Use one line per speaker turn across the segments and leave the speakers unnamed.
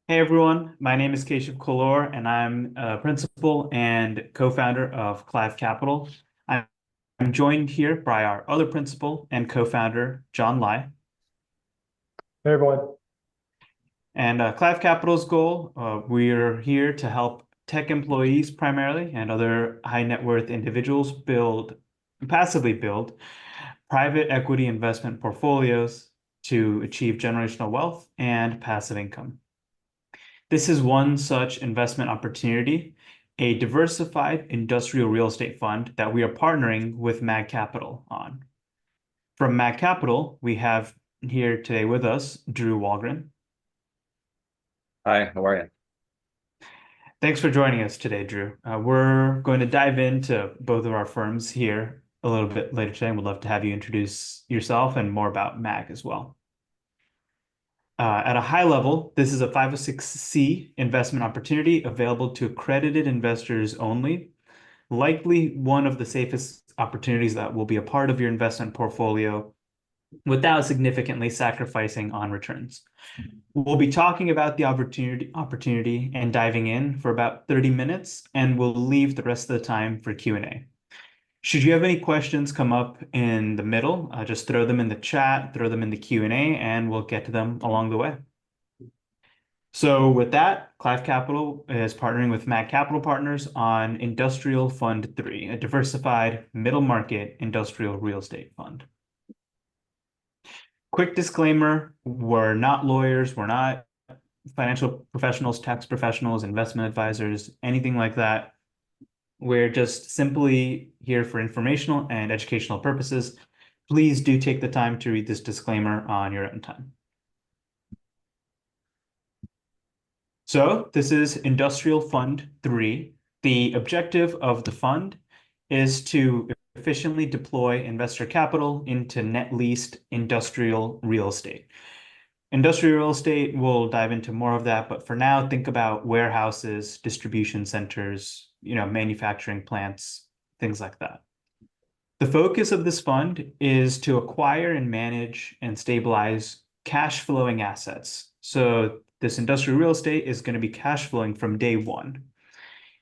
Hey everyone, my name is Keshav Kolor, and I'm a principal and co-founder of Clive Capital. I'm joined here by our other principal and co-founder, John Lai.
Hey everyone.
And Clive Capital's goal, we're here to help tech employees primarily and other high net worth individuals passively build private equity investment portfolios to achieve generational wealth and passive income. This is one such investment opportunity, a diversified industrial real estate fund that we are partnering with Mag Capital on. From Mag Capital, we have here today with us Drew Walgren.
Hi, how are you?
Thanks for joining us today, Drew. We're going to dive into both of our firms here a little bit later today, and we'd love to have you introduce yourself and more about Mag as well. At a high level, this is a 506C investment opportunity available to accredited investors only, likely one of the safest opportunities that will be a part of your investment portfolio without significantly sacrificing on returns. We'll be talking about the opportunity and diving in for about 30 minutes, and we'll leave the rest of the time for Q&A. Should you have any questions come up in the middle, just throw them in the chat, throw them in the Q&A, and we'll get to them along the way. So with that, Clive Capital is partnering with Mag Capital Partners on Industrial Fund 3, a diversified middle market industrial real estate fund. Quick disclaimer, we're not lawyers, we're not financial professionals, tax professionals, investment advisors, anything like that. We're just simply here for informational and educational purposes. Please do take the time to read this disclaimer on your own time. So this is Industrial Fund 3. The objective of the fund is to efficiently deploy investor capital into net leased industrial real estate. Industrial real estate, we'll dive into more of that, but for now, think about warehouses, distribution centers, manufacturing plants, things like that. The focus of this fund is to acquire and manage and stabilize cash flowing assets. So this industrial real estate is going to be cash flowing from day one.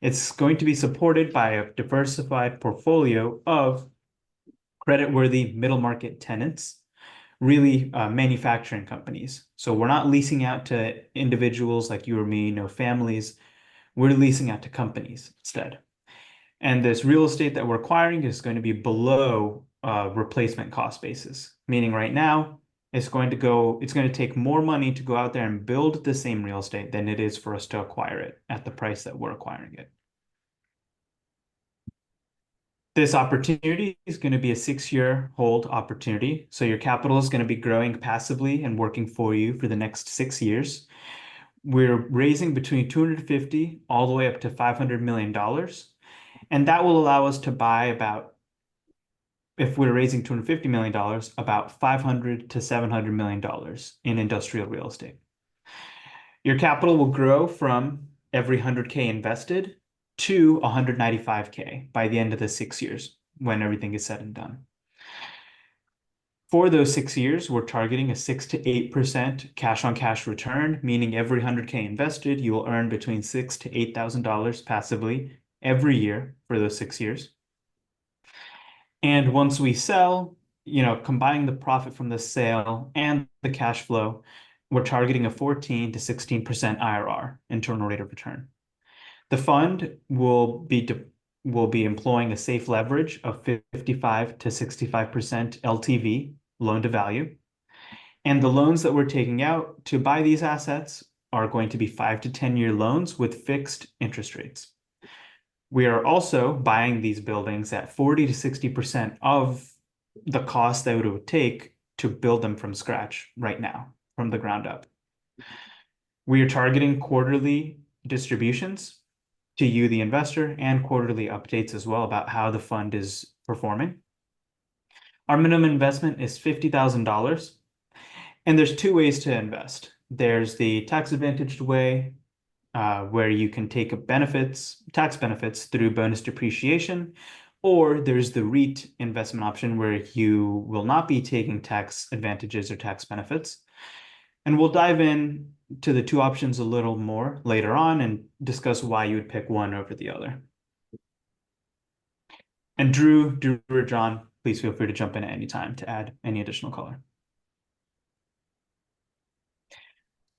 It's going to be supported by a diversified portfolio of creditworthy middle market tenants, really manufacturing companies. So we're not leasing out to individuals like you or me, no families. We're leasing out to companies instead. And this real estate that we're acquiring is going to be below replacement cost basis, meaning right now it's going to take more money to go out there and build the same real estate than it is for us to acquire it at the price that we're acquiring it. This opportunity is going to be a 6-year hold opportunity. So your capital is going to be growing passively and working for you for the next 6 years. We're raising between 250 all the way up to $500 million. And that will allow us to buy about, if we're raising $250 million, about $500 to $700 million in industrial real estate. Your capital will grow from every 100K invested to 195K by the end of the 6 years when everything is said and done. For those 6 years, we're targeting a 6 to 8% cash on cash return, meaning every 100K invested, you will earn between $6,000 to $8,000 passively every year for those 6 years. And once we sell, combining the profit from the sale and the cash flow, we're targeting a 14 to 16% IRR, internal rate of return. The fund will be employing a safe leverage of 55 to 65% LTV, loan to value. And the loans that we're taking out to buy these assets are going to be 5 to 10-year loans with fixed interest rates. We are also buying these buildings at 40 to 60% of the cost that it would take to build them from scratch right now, from the ground up. We are targeting quarterly distributions to you, the investor, and quarterly updates as well about how the fund is performing. Our minimum investment is $50,000, and there's 2 ways to invest. There's the tax-advantaged way, where you can take tax benefits through bonus depreciation, or there's the REIT investment option where you will not be taking tax advantages or tax benefits. And we'll dive in to the two options a little more later on and discuss why you would pick one over the other. And Drew or John, please feel free to jump in at any time to add any additional color.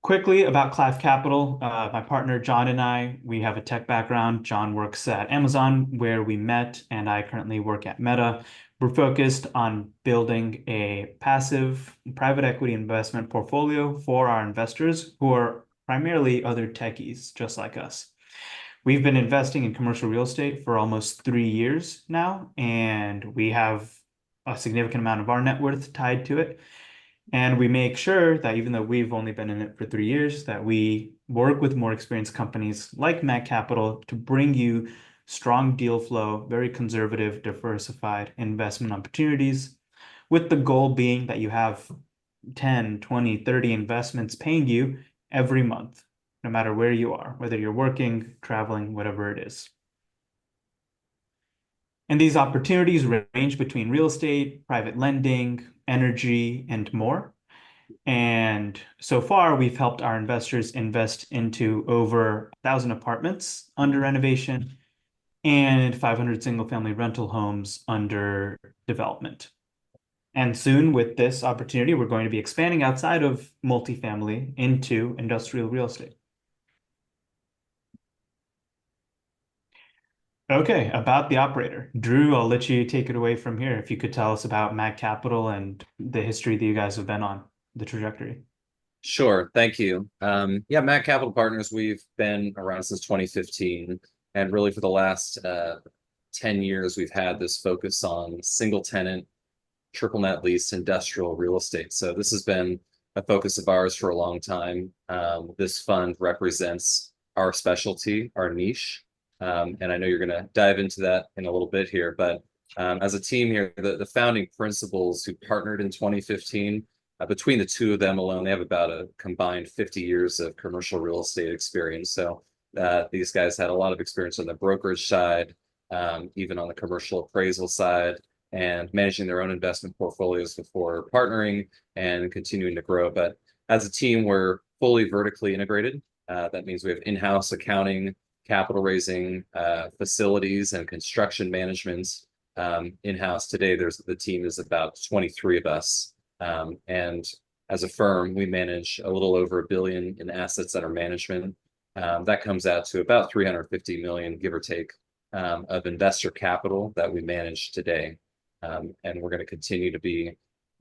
Quickly about Clive Capital, my partner John and I, we have a tech background. John works at Amazon, where we met, and I currently work at Meta. We're focused on building a passive private equity investment portfolio for our investors who are primarily other techies just like us. We've been investing in commercial real estate for almost 3 years now, and we have a significant amount of our net worth tied to it. And we make sure that even though we've only been in it for 3 years, that we work with more experienced companies like Mac Capital to bring you strong deal flow, very conservative, diversified investment opportunities, with the goal being that you have 10, 20, 30 investments paying you every month, no matter where you are, whether you're working, traveling, whatever it is. And these opportunities range between real estate, private lending, energy, and more. And so far, we've helped our investors invest into over 1,000 apartments under renovation and 500 single-family rental homes under development. And soon, with this opportunity, we're going to be expanding outside of multifamily into industrial real estate. Okay, about the operator. Drew, I'll let you take it away from here. If you could tell us about Mac Capital and the history that you guys have been on, the trajectory.
Sure, thank you. Yeah, Mac Capital Partners, we've been around since 2015, and really for the last 10 years, we've had this focus on single tenant, triple net lease industrial real estate. So this has been a focus of ours for a long time. This fund represents our specialty, our niche. And I know you're going to dive into that in a little bit here, but as a team here, the founding principals who partnered in 2015, between the two of them alone, they have about a combined 50 years of commercial real estate experience. So these guys had a lot of experience on the brokerage side, even on the commercial appraisal side, and managing their own investment portfolios before partnering and continuing to grow. But as a team, we're fully vertically integrated. That means we have in-house accounting, capital raising, facilities, and construction management in-house. Today, the team is about 23 of us. And as a firm, we manage a little over $1 billion in assets under management. That comes out to about 350 million, give or take, of investor capital that we manage today. And we're going to continue to be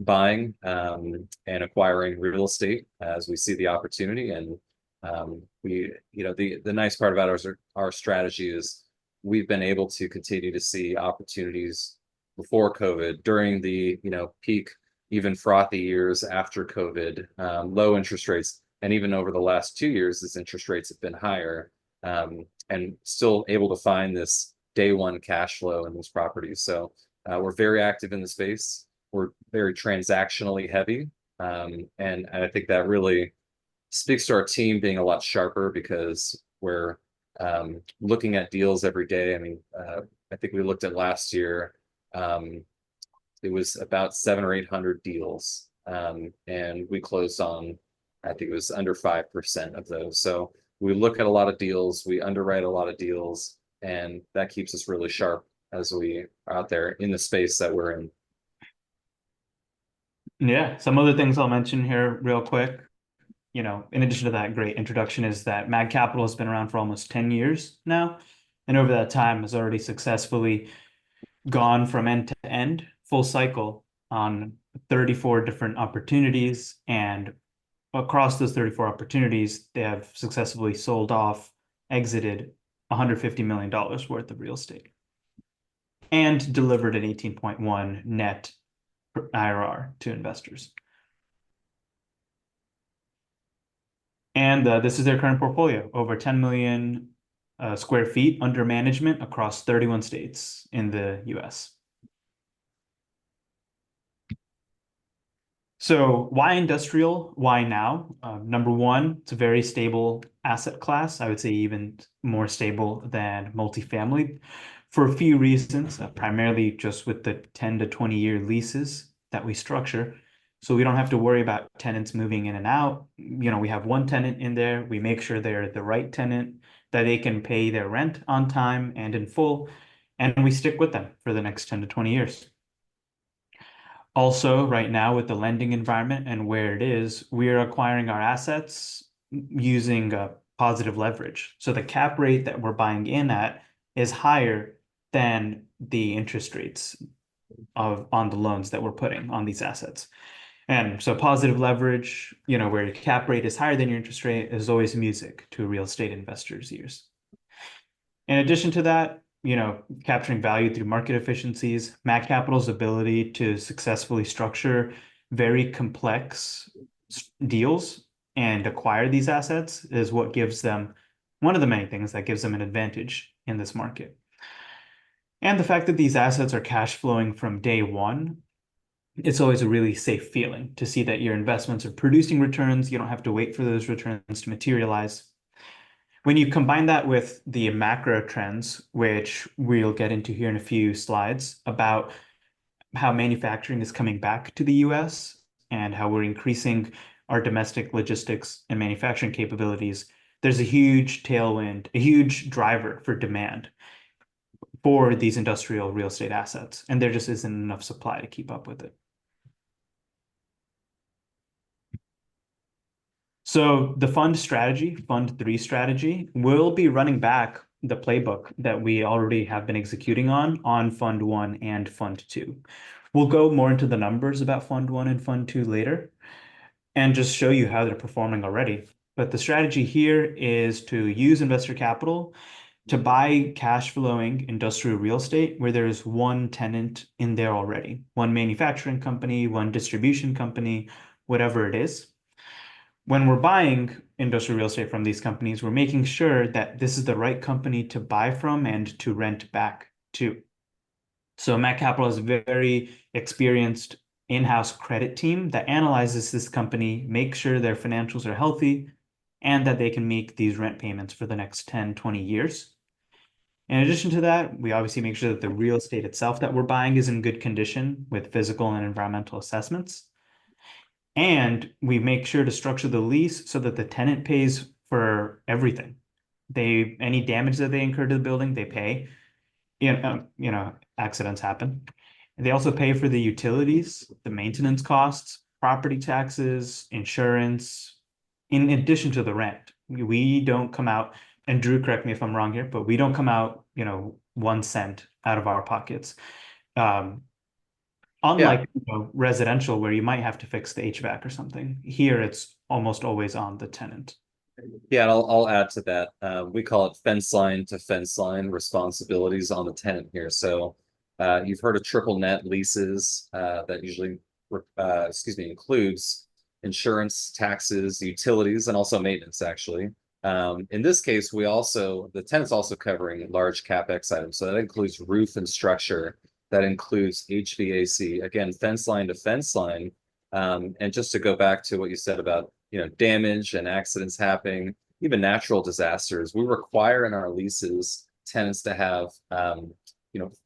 buying and acquiring real estate as we see the opportunity. And the nice part about our strategy is we've been able to continue to see opportunities before COVID, during the peak, even frothy years after COVID, low interest rates, and even over the last 2 years as interest rates have been higher, and still able to find this day one cash flow in these properties. So we're very active in the space. We're very transactionally heavy, and I think that really speaks to our team being a lot sharper because we're looking at deals every day. I mean, I think we looked at last year. It was about 700 or 800 deals, and we closed on, I think it was under 5% of those. So we look at a lot of deals, we underwrite a lot of deals, and that keeps us really sharp as we are out there in the space that we're in.
Yeah, some other things I'll mention here real quick. In addition to that great introduction, is that Mag Capital has been around for almost 10 years now. And over that time has already successfully gone from end to end, full cycle, on 34 different opportunities. And across those 34 opportunities, they have successfully sold off, exited $150 million worth of real estate and delivered an 18.1 net IRR to investors. And this is their current portfolio, over 10 million square feet under management across 31 states in the US. So why industrial? Why now? Number one, it's a very stable asset class. I would say even more stable than multifamily for a few reasons, primarily just with the 10 to 20 year leases that we structure. So we don't have to worry about tenants moving in and out. We have one tenant in there. We make sure they're the right tenant, that they can pay their rent on time and in full, and we stick with them for the next 10 to 20 years. Also, right now with the lending environment and where it is, we are acquiring our assets using positive leverage. So the cap rate that we're buying in at is higher than the interest rates on the loans that we're putting on these assets. And so positive leverage, where your cap rate is higher than your interest rate, is always music to a real estate investor's ears. In addition to that, capturing value through market efficiencies, Mac Capital's ability to successfully structure very complex deals and acquire these assets is what gives them one of the many things that gives them an advantage in this market. And the fact that these assets are cash flowing from day one, it's always a really safe feeling to see that your investments are producing returns. You don't have to wait for those returns to materialize. When you combine that with the macro trends, which we'll get into here in a few slides, about how manufacturing is coming back to the US and how we're increasing our domestic logistics and manufacturing capabilities, there's a huge tailwind, a huge driver for demand for these industrial real estate assets, and there just isn't enough supply to keep up with it. So the fund strategy, Fund 3 strategy, will be running back the playbook that we already have been executing on Fund 1 and Fund 2. We'll go more into the numbers about Fund 1 and Fund 2 later and just show you how they're performing already. But the strategy here is to use investor capital to buy cash flowing industrial real estate where there's one tenant in there already, one manufacturing company, one distribution company, whatever it is. When we're buying industrial real estate from these companies, we're making sure that this is the right company to buy from and to rent back to. So Mac Capital is a very experienced in-house credit team that analyzes this company, makes sure their financials are healthy, and that they can make these rent payments for the next 10, 20 years. In addition to that, we obviously make sure that the real estate itself that we're buying is in good condition with physical and environmental assessments. And we make sure to structure the lease so that the tenant pays for everything. Any damage that they incur to the building, they pay. Accidents happen. And they also pay for the utilities, the maintenance costs, property taxes, insurance, in addition to the rent. We don't come out, and Drew, correct me if I'm wrong here, but we don't come out, 1 cent out of our pockets. Unlike residential, where you might have to fix the HVAC or something, here it's almost always on the tenant.
Yeah, and I'll add to that. We call it fence line to fence line responsibilities on the tenant here. So you've heard of triple net leases that usually, includes insurance, taxes, utilities, and also maintenance, actually. In this case, the tenant's also covering large CapEx items. So that includes roof and structure. That includes HVAC, again, fence line to fence line. And just to go back to what you said about, damage and accidents happening, even natural disasters, we require in our leases tenants to have,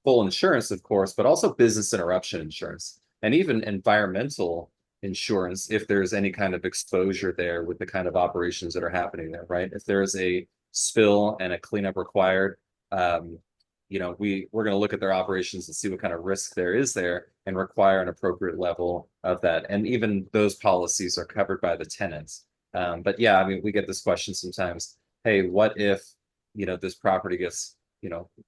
full insurance, of course, but also business interruption insurance and even environmental insurance if there's any kind of exposure there with the kind of operations that are happening there, right? If there is a spill and a cleanup required, we're going to look at their operations and see what kind of risk there is there and require an appropriate level of that. And even those policies are covered by the tenants. But yeah, I mean, we get this question sometimes. Hey, what if, this property gets,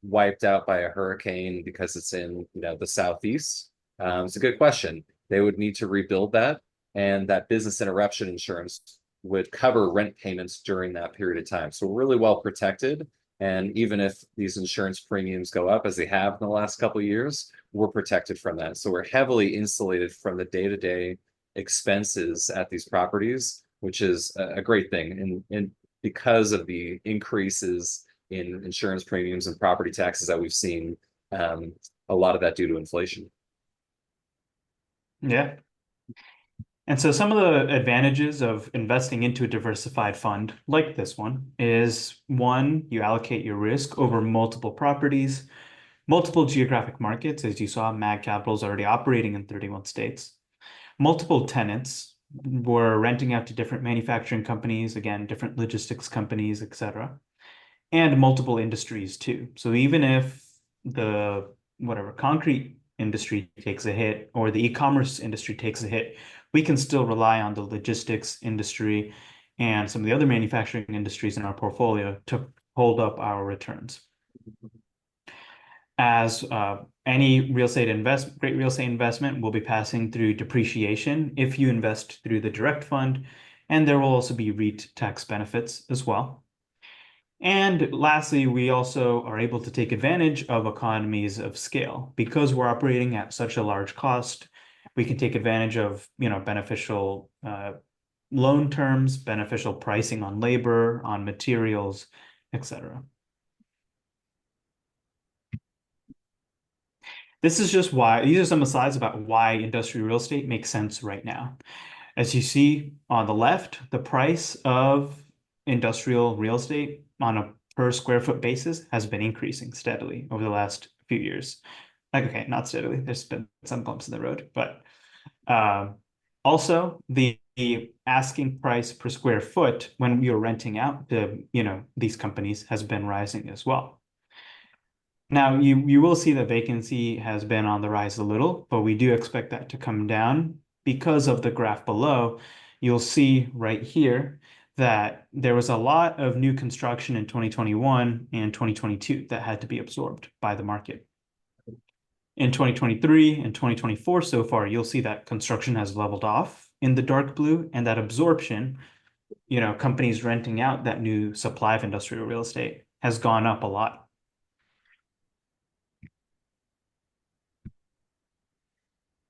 wiped out by a hurricane because it's in, the Southeast? It's a good question. They would need to rebuild that. And that business interruption insurance would cover rent payments during that period of time. So we're really well protected. And even if these insurance premiums go up as they have in the last couple of years, we're protected from that. So we're heavily insulated from the day-to-day expenses at these properties, which is a great thing. And because of the increases in insurance premiums and property taxes that we've seen, a lot of that due to inflation.
Yeah. And so some of the advantages of investing into a diversified fund like this one is, one, you allocate your risk over multiple properties, multiple geographic markets. As you saw, Mag Capital is already operating in 31 states. multiple tenants were renting out to different manufacturing companies, again, different logistics companies, etc., and multiple industries too. So even if the whatever concrete industry takes a hit or the e-commerce industry takes a hit, we can still rely on the logistics industry and some of the other manufacturing industries in our portfolio to hold up our returns. As any great real estate investment will be passing through depreciation if you invest through the direct fund, and there will also be REIT tax benefits as well. And lastly, we also are able to take advantage of economies of scale because we're operating at such a large cost. We can take advantage of, beneficial loan terms, beneficial pricing on labor, on materials, etc. This is just why, these are some slides about why industrial real estate makes sense right now. As you see on the left, the price of industrial real estate on a per square foot basis has been increasing steadily over the last few years. Like, okay, not steadily. There's been some bumps in the road, but also the asking price per square foot when you're renting out to, these companies has been rising as well. Now, you will see that vacancy has been on the rise a little, but we do expect that to come down because of the graph below. You'll see right here that there was a lot of new construction in 2021 and 2022 that had to be absorbed by the market. In 2023 and 2024 so far, you'll see that construction has leveled off in the dark blue, and that absorption, companies renting out that new supply of industrial real estate has gone up a lot.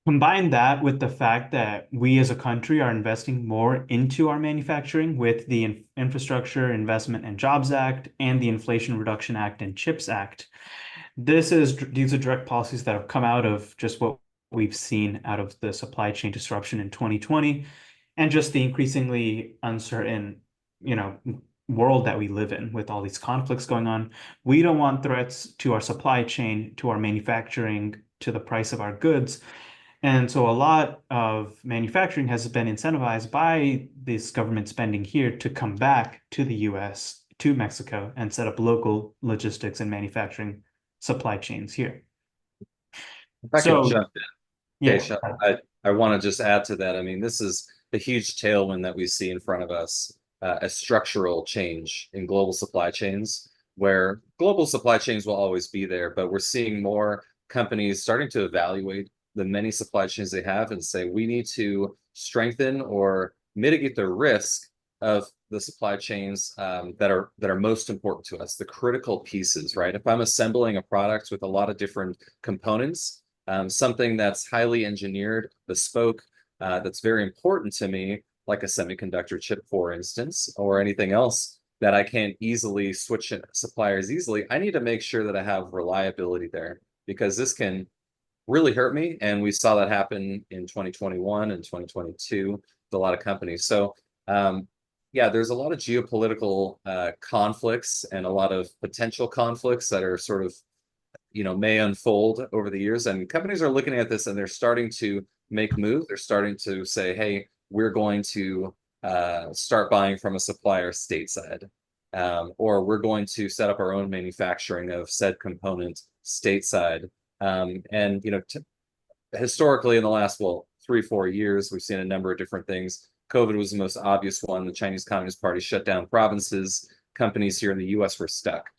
Combine that with the fact that we as a country are investing more into our manufacturing with the Infrastructure Investment and Jobs Act and the Inflation Reduction Act and CHIPS Act. These are direct policies that have come out of just what we've seen out of the supply chain disruption in 2020 and just the increasingly uncertain, world that we live in with all these conflicts going on. We don't want threats to our supply chain, to our manufacturing, to the price of our goods. And so a lot of manufacturing has been incentivized by this government spending here to come back to the US, to Mexico, and set up local logistics and manufacturing supply chains here.
If I could jump in.
Yeah.
Okay, Sean, I want to just add to that. I mean, this is a huge tailwind that we see in front of us, a structural change in global supply chains, where global supply chains will always be there, but we're seeing more companies starting to evaluate the many supply chains they have and say, we need to strengthen or mitigate the risk of the supply chains that are most important to us, the critical pieces, right? If I'm assembling a product with a lot of different components, something that's highly engineered, bespoke, that's very important to me, like a semiconductor chip, for instance, or anything else that I can't easily switch suppliers easily, I need to make sure that I have reliability there, because this can really hurt me. And we saw that happen in 2021 and 2022 with a lot of companies. So yeah, there's a lot of geopolitical conflicts and a lot of potential conflicts that are sort of, may unfold over the years. And companies are looking at this and they're starting to make moves. They're starting to say, hey, we're going to start buying from a supplier stateside. Or we're going to set up our own manufacturing of said component stateside. And historically in the last 3-4 years, we've seen a number of different things. COVID was the most obvious one. The Chinese Communist Party shut down provinces. Companies here in the US were stuck.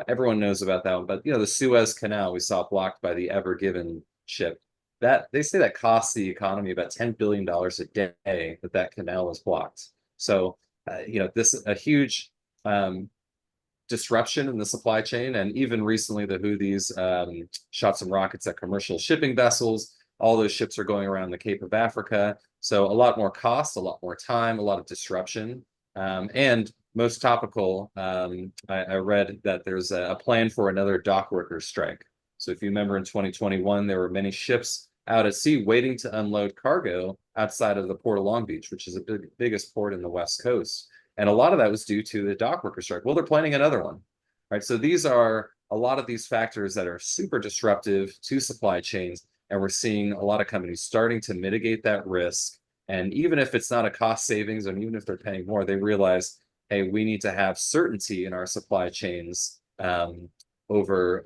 Everyone knows about that one, but the Suez Canal we saw blocked by the Ever Given ship. That they say that costs the economy about $10 billion a day that canal was blocked. So this is a huge disruption in the supply chain. And even recently, the Houthis shot some rockets at commercial shipping vessels. All those ships are going around the Cape of Africa. So a lot more cost, a lot more time, a lot of disruption. And most topical, I read that there's a plan for another dock workers strike. So if you remember in 2021, there were many ships out at sea waiting to unload cargo outside of the Port of Long Beach, which is the biggest port in the West Coast. And a lot of that was due to the dock worker strike. Well, they're planning another one, right? So these are a lot of these factors that are super disruptive to supply chains. And we're seeing a lot of companies starting to mitigate that risk. And even if it's not a cost savings, and even if they're paying more, they realize, hey, we need to have certainty in our supply chains over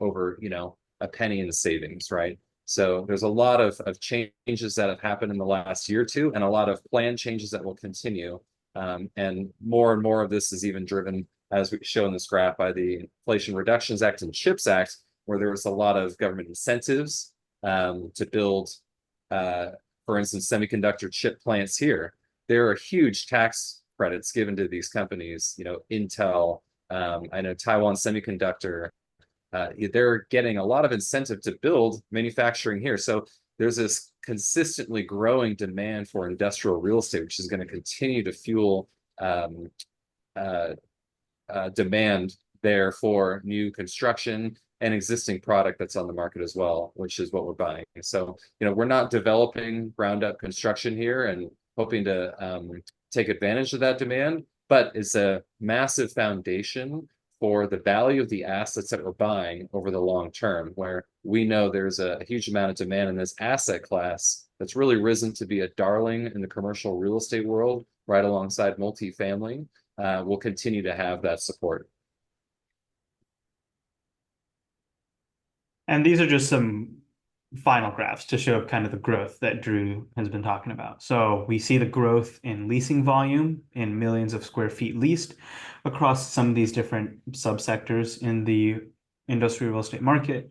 a penny in the savings, right? So there's a lot of changes that have happened in the last year or two, and a lot of plan changes that will continue. And more of this is even driven, as we show in this graph, by the Inflation Reductions Act and CHIPS Act, where there was a lot of government incentives to build, for instance, semiconductor chip plants here. There are huge tax credits given to these companies, Intel, I know Taiwan Semiconductor, they're getting a lot of incentive to build manufacturing here. So there's this consistently growing demand for industrial real estate, which is going to continue to fuel demand there for new construction and existing product that's on the market as well, which is what we're buying. So, we're not developing ground up construction here and hoping to take advantage of that demand, but it's a massive foundation for the value of the assets that we're buying over the long term, where we know there's a huge amount of demand in this asset class that's really risen to be a darling in the commercial real estate world, right alongside multifamily. We'll continue to have that support.
And these are just some final graphs to show kind of the growth that Drew has been talking about. So we see the growth in leasing volume in millions of square feet leased across some of these different subsectors in the industrial real estate market.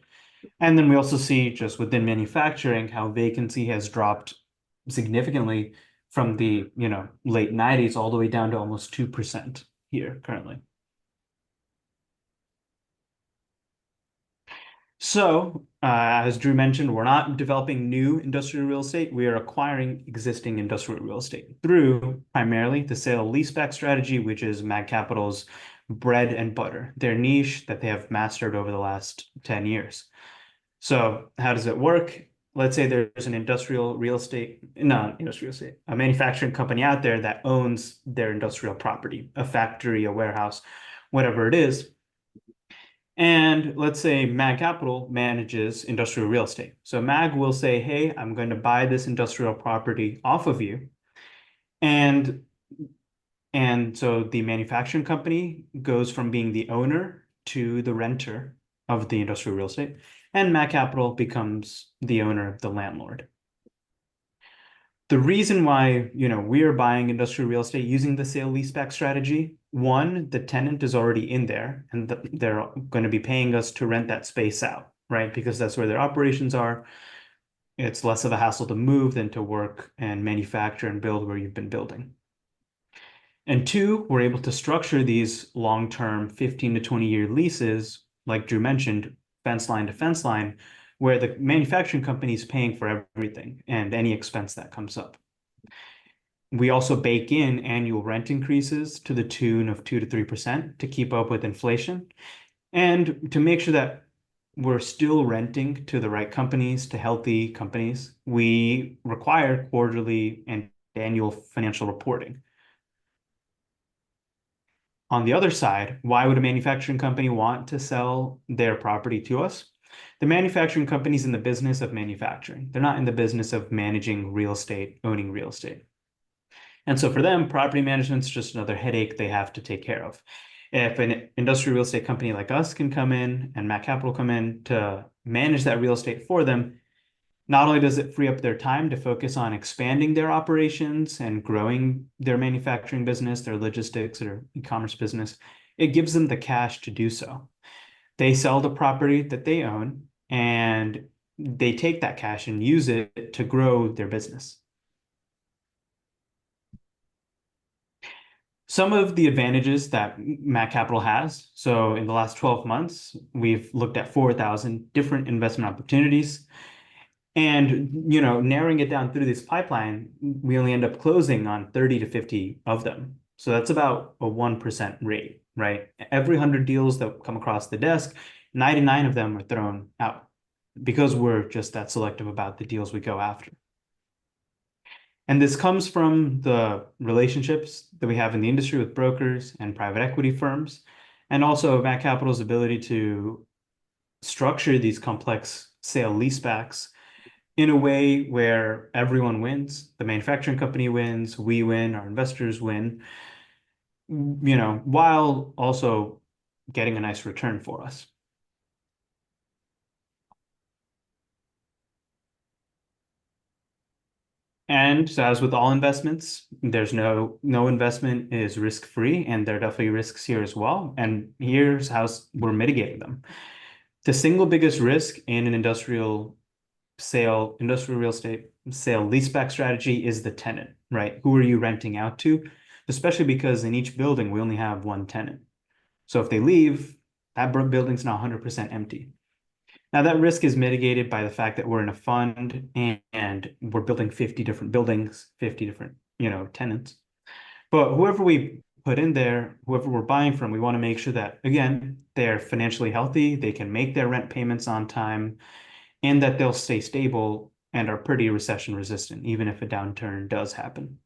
And then we also see just within manufacturing how vacancy has dropped significantly from the late 90s all the way down to almost 2% here currently. So, as Drew mentioned, we're not developing new industrial real estate. We are acquiring existing industrial real estate through primarily the sale leaseback strategy, which is Mag Capital's bread and butter, their niche that they have mastered over the last 10 years. So how does it work? Let's say there's an a manufacturing company out there that owns their industrial property, a factory, a warehouse, whatever it is. And let's say Mag Capital manages industrial real estate. So Mag will say, hey, I'm going to buy this industrial property off of you. And so the manufacturing company goes from being the owner to the renter of the industrial real estate, and Mag Capital becomes the owner, the landlord. The reason why, we are buying industrial real estate using the sale leaseback strategy, one, the tenant is already in there and they're going to be paying us to rent that space out, right? Because that's where their operations are. It's less of a hassle to move than to work and manufacture and build where you've been building. And two, we're able to structure these long-term 15 to 20-year leases, like Drew mentioned, fence line to fence line, where the manufacturing company is paying for everything and any expense that comes up. We also bake in annual rent increases to the tune of 2 to 3% to keep up with inflation and to make sure that we're still renting to the right companies, to healthy companies. We require quarterly and annual financial reporting. On the other side, why would a manufacturing company want to sell their property to us? The manufacturing company's in the business of manufacturing. They're not in the business of managing real estate, owning real estate. And so for them, property management is just another headache they have to take care of. If an industrial real estate company like us can come in and Mag Capital come in to manage that real estate for them, not only does it free up their time to focus on expanding their operations and growing their manufacturing business, their logistics, or e-commerce business, it gives them the cash to do so. They sell the property that they own and they take that cash and use it to grow their business. Some of the advantages that Mag Capital has. So in the last 12 months, we've looked at 4,000 different investment opportunities. And, narrowing it down through this pipeline, we only end up closing on 30 to 50 of them. So that's about a 1% rate, right? Every 100 deals that come across the desk, 99 of them are thrown out because we're just that selective about the deals we go after. And this comes from the relationships that we have in the industry with brokers and private equity firms, and also Mag Capital's ability to structure these complex sale leasebacks in a way where everyone wins. The manufacturing company wins, we win, our investors win, while also getting a nice return for us. And so as with all investments, there's no investment is risk-free, and there are definitely risks here as well. And here's how we're mitigating them. The single biggest risk in an industrial real estate sale leaseback strategy is the tenant, right? Who are you renting out to? Especially because in each building, we only have one tenant. So if they leave, that building's now 100% empty. Now that risk is mitigated by the fact that we're in a fund and we're building 50 different buildings, 50 different, tenants. But whoever we put in there, whoever we're buying from, we want to make sure that, again, they're financially healthy, they can make their rent payments on time, and that they'll stay stable and are pretty recession resistant, even if a downturn does happen.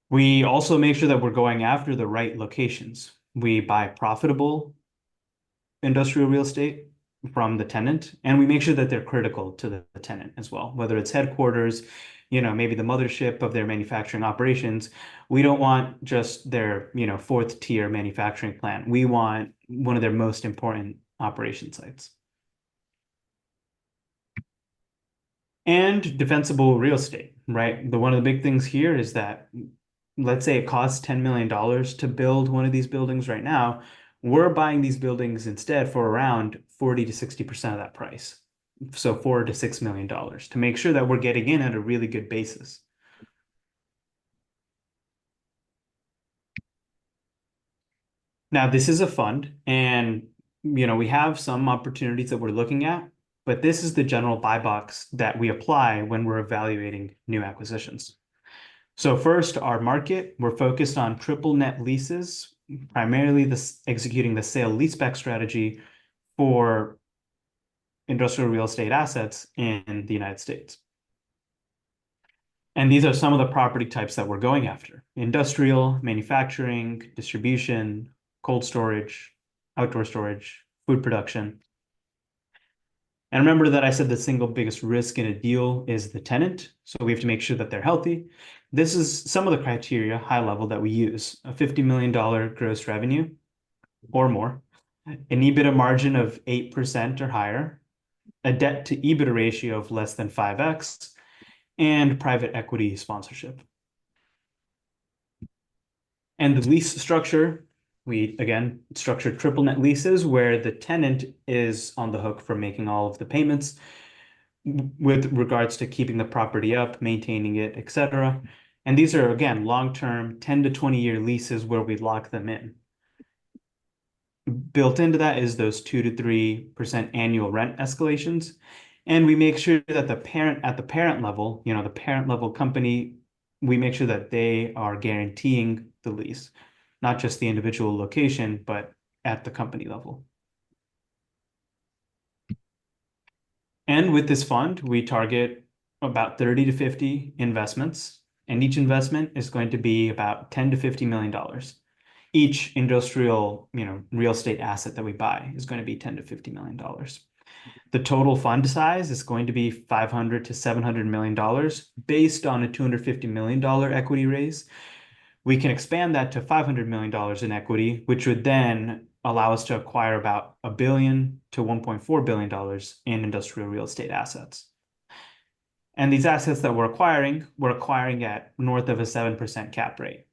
We also make sure that we're going after the right locations. We buy profitable industrial real estate from the tenant, and we make sure that they're critical to the tenant as well, whether it's headquarters, maybe the mothership of their manufacturing operations. We don't want just their, fourth tier manufacturing plant. We want one of their most important operation sites. And defensible real estate, right? One of the big things here is that, let's say it costs $10 million to build one of these buildings right now. We're buying these buildings instead for around 40 to 60% of that price. So $4 to $6 million to make sure that we're getting in at a really good basis. Now, this is a fund, and we have some opportunities that we're looking at, but this is the general buy box that we apply when we're evaluating new acquisitions. So first, our market, we're focused on triple net leases, primarily executing the sale leaseback strategy for industrial real estate assets in the United States. And these are some of the property types that we're going after: industrial, manufacturing, distribution, cold storage, outdoor storage, food production. And remember that I said the single biggest risk in a deal is the tenant. So we have to make sure that they're healthy. This is some of the criteria, high level, that we use: a $50 million gross revenue or more, an EBITDA margin of 8% or higher, a debt to EBITDA ratio of less than 5x, and private equity sponsorship. And the lease structure, we again structured triple net leases where the tenant is on the hook for making all of the payments with regards to keeping the property up, maintaining it, etc. And these are, again, long-term 10 to 20-year leases where we lock them in. Built into that is those 2 to 3% annual rent escalations. And we make sure that at the parent level, the parent level company, we make sure that they are guaranteeing the lease, not just the individual location, but at the company level. And with this fund, we target about 30 to 50 investments, and each investment is going to be about $10 to $50 million. Each industrial, real estate asset that we buy is going to be $10 to $50 million. The total fund size is going to be $500 to $700 million based on a $250 million equity raise. We can expand that to $500 million in equity, which would then allow us to acquire about $1 billion to $1.4 billion in industrial real estate assets. And these assets that we're acquiring at north of a 7% cap rate.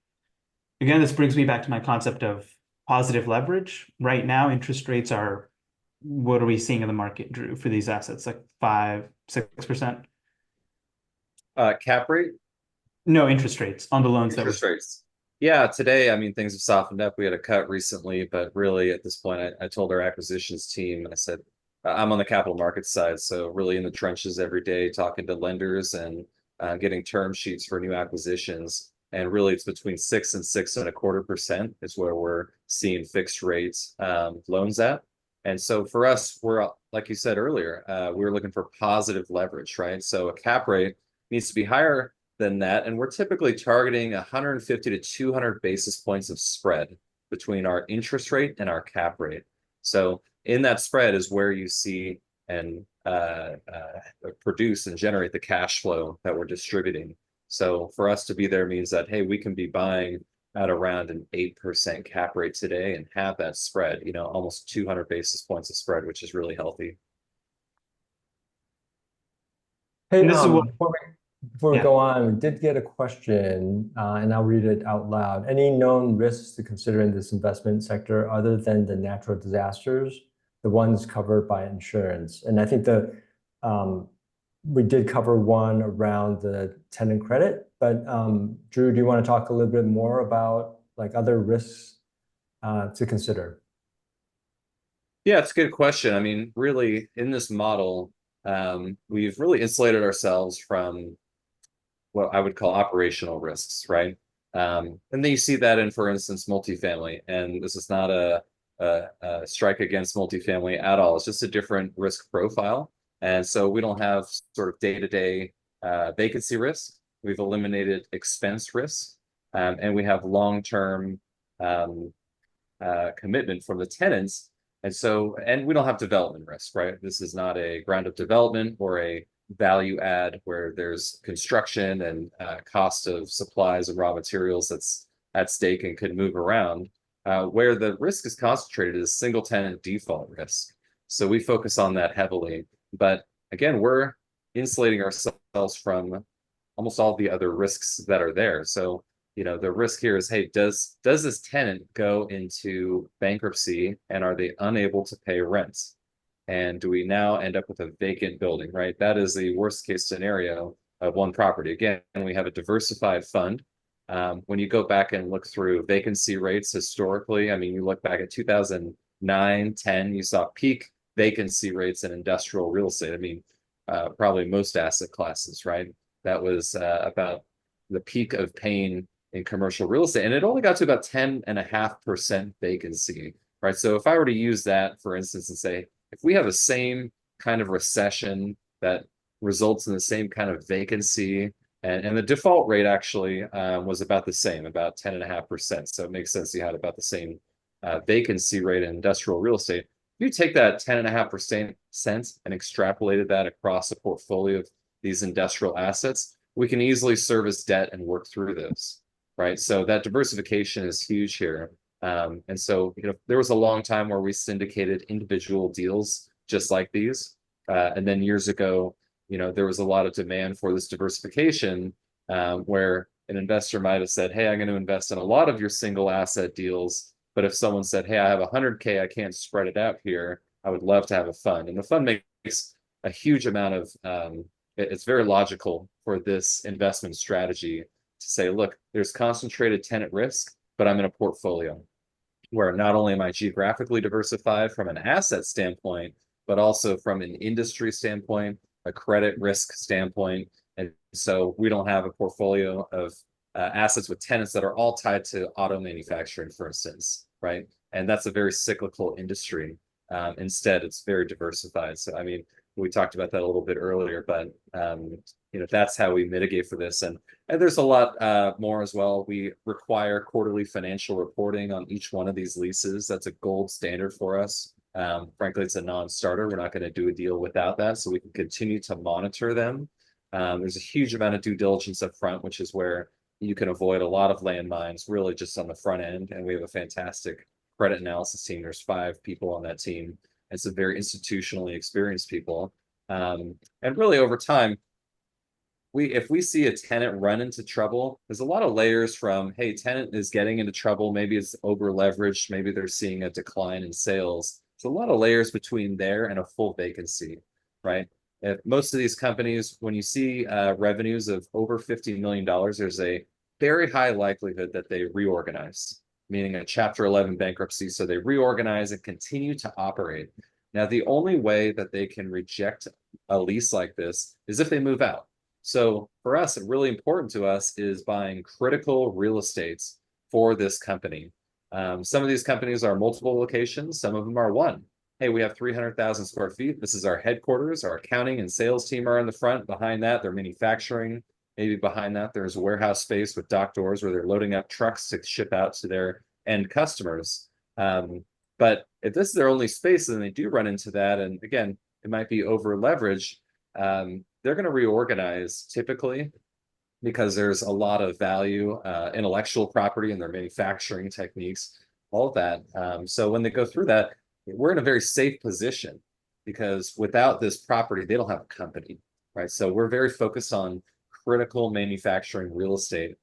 Again, this brings me back to my concept of positive leverage. Right now, interest rates are, what are we seeing in the market, Drew, for these assets? Like 5, 6%?
Cap rate?
No, interest rates on the loans.
Interest rates. Yeah, today, I mean, things have softened up. We had a cut recently, but really at this point, I told our acquisitions team, and I said, I'm on the capital markets side, so really in the trenches every day, talking to lenders and getting term sheets for new acquisitions. And really, it's between 6 and 6.25% is where we're seeing fixed rates loans at. And so for us, we're, like you said earlier, we're looking for positive leverage, right? So a cap rate needs to be higher than that. And we're typically targeting 150 to 200 basis points of spread between our interest rate and our cap rate. So in that spread is where you see, and produce and generate the cash flow that we're distributing. So for us to be there means that, hey, we can be buying at around an 8% cap rate today and have that spread, almost 200 basis points of spread, which is really healthy.
Hey,
And this is what,
before we
yeah.
go on, we did get a question, and I'll read it out loud. Any known risks to consider in this investment sector other than the natural disasters, the ones covered by insurance? And I think we did cover one around the tenant credit, but Drew, do you want to talk a little bit more about like other risks to consider?
Yeah, it's a good question. I mean, really, in this model, we've really insulated ourselves from what I would call operational risks, right? And then you see that in, for instance, multifamily. And this is not a strike against multifamily at all. It's just a different risk profile. And so we don't have sort of day-to-day vacancy risk. We've eliminated expense risk, and we have long-term commitment from the tenants. And we don't have development risk, right? This is not a ground-up development or a value add where there's construction and cost of supplies and raw materials that's at stake and could move around. Where the risk is concentrated is single tenant default risk. So we focus on that heavily. But again, we're insulating ourselves from almost all the other risks that are there. So the risk here is, hey, does this tenant go into bankruptcy and are they unable to pay rent? And do we now end up with a vacant building, right? That is the worst case scenario of one property. Again, we have a diversified fund. When you go back and look through vacancy rates historically, I mean, you look back at 2009, 10, you saw peak vacancy rates in industrial real estate. I mean, probably most asset classes, right? That was about the peak of pain in commercial real estate. And it only got to about 10.5% vacancy, right? So if I were to use that, for instance, and say, if we have the same kind of recession that results in the same kind of vacancy, and the default rate actually was about the same, about 10.5%. So it makes sense you had about the same vacancy rate in industrial real estate. If you take that 10.5% and extrapolated that across a portfolio of these industrial assets, we can easily service debt and work through those, right? So that diversification is huge here. And so, there was a long time where we syndicated individual deals just like these. And then years ago, there was a lot of demand for this diversification, where an investor might have said, hey, I'm going to invest in a lot of your single asset deals. But if someone said, hey, I have 100K, I can't spread it out here, I would love to have a fund. And the fund makes a huge amount of, it's very logical for this investment strategy to say, look, there's concentrated tenant risk, but I'm in a portfolio where not only am I geographically diversified from an asset standpoint, but also from an industry standpoint, a credit risk standpoint. And so we don't have a portfolio of assets with tenants that are all tied to auto manufacturing, for instance, right? And that's a very cyclical industry. Instead, it's very diversified. So, I mean, we talked about that a little bit earlier, but that's how we mitigate for this. And there's a lot more as well. We require quarterly financial reporting on each one of these leases. That's a gold standard for us. Frankly, it's a non-starter. We're not going to do a deal without that, so we can continue to monitor them. There's a huge amount of due diligence up front, which is where you can avoid a lot of landmines, really just on the front end. And we have a fantastic credit analysis team. There's 5 people on that team. And some very institutionally experienced people. And really over time, if we see a tenant run into trouble, there's a lot of layers from, hey, tenant is getting into trouble, maybe it's over leveraged, maybe they're seeing a decline in sales. It's a lot of layers between there and a full vacancy, right? If most of these companies, when you see revenues of over $50 million, there's a very high likelihood that they reorganize, meaning a Chapter 11 bankruptcy. So they reorganize and continue to operate. Now, the only way that they can reject a lease like this is if they move out. So for us, really important to us is buying critical real estates for this company. Some of these companies are multiple locations. Some of them are one. Hey, we have 300,000 square feet. This is our headquarters. Our accounting and sales team are in the front. Behind that, they're manufacturing. Maybe behind that, there's a warehouse space with dock doors where they're loading up trucks to ship out to their end customers. But if this is their only space, then they do run into that. And again, it might be over leveraged, they're going to reorganize typically because there's a lot of value, intellectual property in their manufacturing techniques, all of that. So when they go through that, we're in a very safe position because without this property, they don't have a company, right? So we're very focused on critical manufacturing real estate,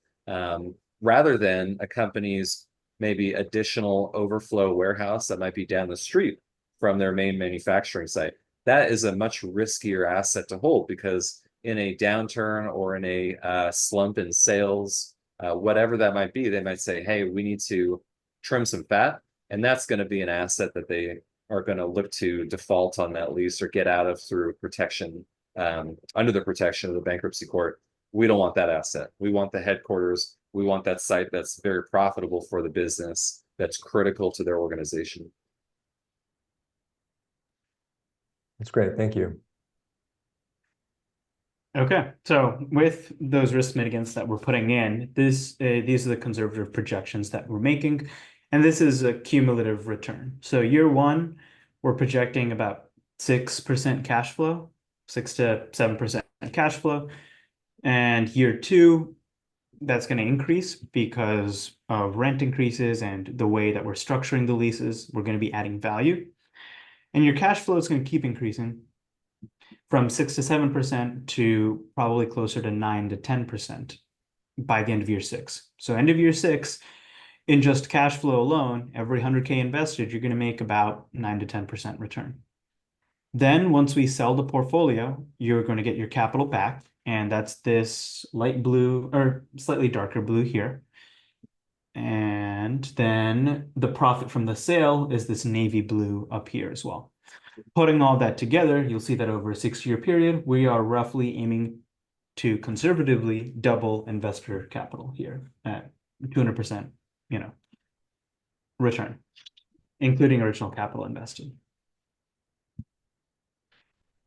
rather than a company's maybe additional overflow warehouse that might be down the street from their main manufacturing site. That is a much riskier asset to hold because in a downturn or in a slump in sales, whatever that might be, they might say, hey, we need to trim some fat. And that's going to be an asset that they are going to look to default on that lease or get out of through protection, under the protection of the bankruptcy court. We don't want that asset. We want the headquarters. We want that site that's very profitable for the business, that's critical to their organization.
That's great. Thank you.
Okay, so with those risk mitigants that we're putting in, these are the conservative projections that we're making, and this is a cumulative return. So year one, we're projecting about 6% cash flow, 6 to 7% cash flow, and year two, that's going to increase because of rent increases and the way that we're structuring the leases. We're going to be adding value, and your cash flow is going to keep increasing from 6 to 7% to probably closer to 9 to 10% by the end of year six. So end of year six, in just cash flow alone, every 100K invested, you're going to make about 9 to 10% return. Then once we sell the portfolio, you're going to get your capital back, and that's this light blue or slightly darker blue here. And then the profit from the sale is this navy blue up here as well. Putting all that together, you'll see that over a 6-year period, we are roughly aiming to conservatively double investor capital here at 200%, return, including original capital invested.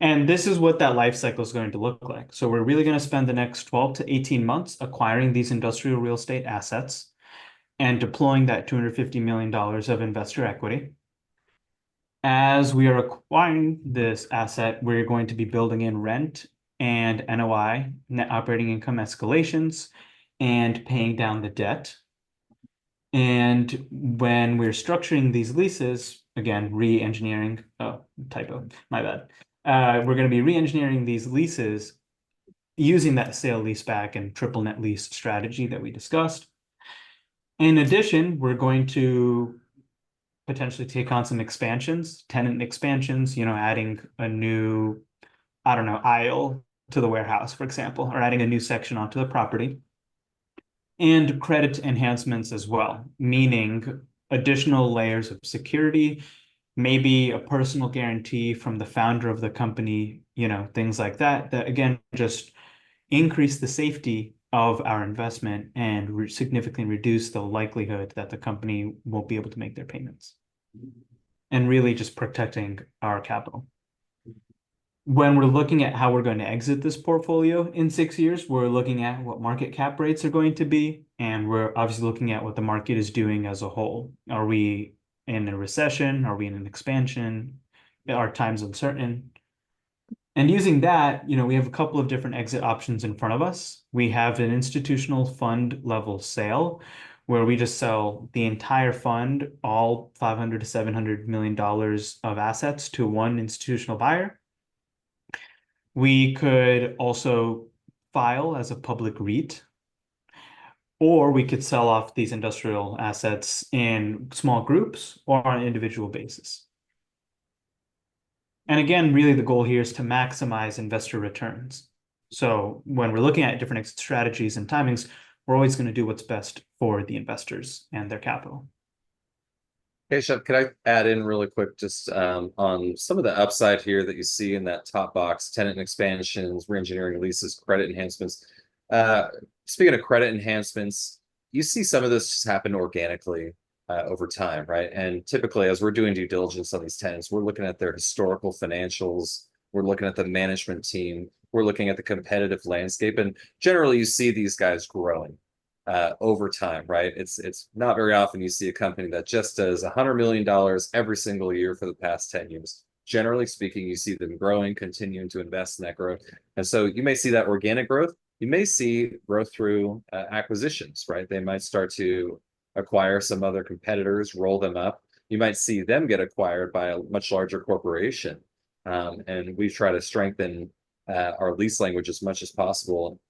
And this is what that life cycle is going to look like. So we're really going to spend the next 12 to 18 months acquiring these industrial real estate assets and deploying that $250 million of investor equity. As we are acquiring this asset, we're going to be building in rent and NOI, net operating income escalations, and paying down the debt. And when we're structuring these leases, again, re-engineering, typo, my bad. We're going to be re-engineering these leases using that sale leaseback and triple net lease strategy that we discussed. In addition, we're going to potentially take on some expansions, tenant expansions, adding a new, aisle to the warehouse, for example, or adding a new section onto the property. And credit enhancements as well, meaning additional layers of security, maybe a personal guarantee from the founder of the company, things like that, that again, just increase the safety of our investment and significantly reduce the likelihood that the company won't be able to make their payments. And really just protecting our capital. When we're looking at how we're going to exit this portfolio in 6 years, we're looking at what market cap rates are going to be, and we're obviously looking at what the market is doing as a whole. Are we in a recession? Are we in an expansion? Are times uncertain? And using that, we have a couple of different exit options in front of us. We have an institutional fund level sale where we just sell the entire fund, all $500 to $700 million of assets to one institutional buyer. We could also file as a public REIT, or we could sell off these industrial assets in small groups or on an individual basis. And again, really the goal here is to maximize investor returns. So when we're looking at different exit strategies and timings, we're always going to do what's best for the investors and their capital.
Hey, Chef, could I add in really quick just on some of the upside here that you see in that top box, tenant expansions, reengineering leases, credit enhancements. Speaking of credit enhancements, you see some of this just happen organically over time, right? And typically, as we're doing due diligence on these tenants, we're looking at their historical financials, we're looking at the management team, we're looking at the competitive landscape, and generally you see these guys growing over time, right? It's not very often you see a company that just does $100 million every single year for the past 10 years. generally speaking, you see them growing, continuing to invest in that growth. And so you may see that organic growth. You may see growth through acquisitions, right? They might start to acquire some other competitors, roll them up. You might see them get acquired by a much larger corporation. And we try to strengthen our lease language as much as possible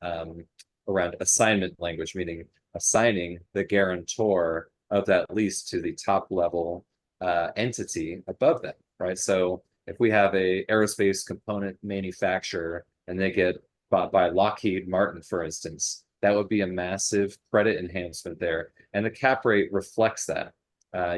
around assignment language, meaning assigning the guarantor of that lease to the top level entity above them, right? So if we have a aerospace component manufacturer and they get bought by Lockheed Martin, for instance, that would be a massive credit enhancement there. And the cap rate reflects that.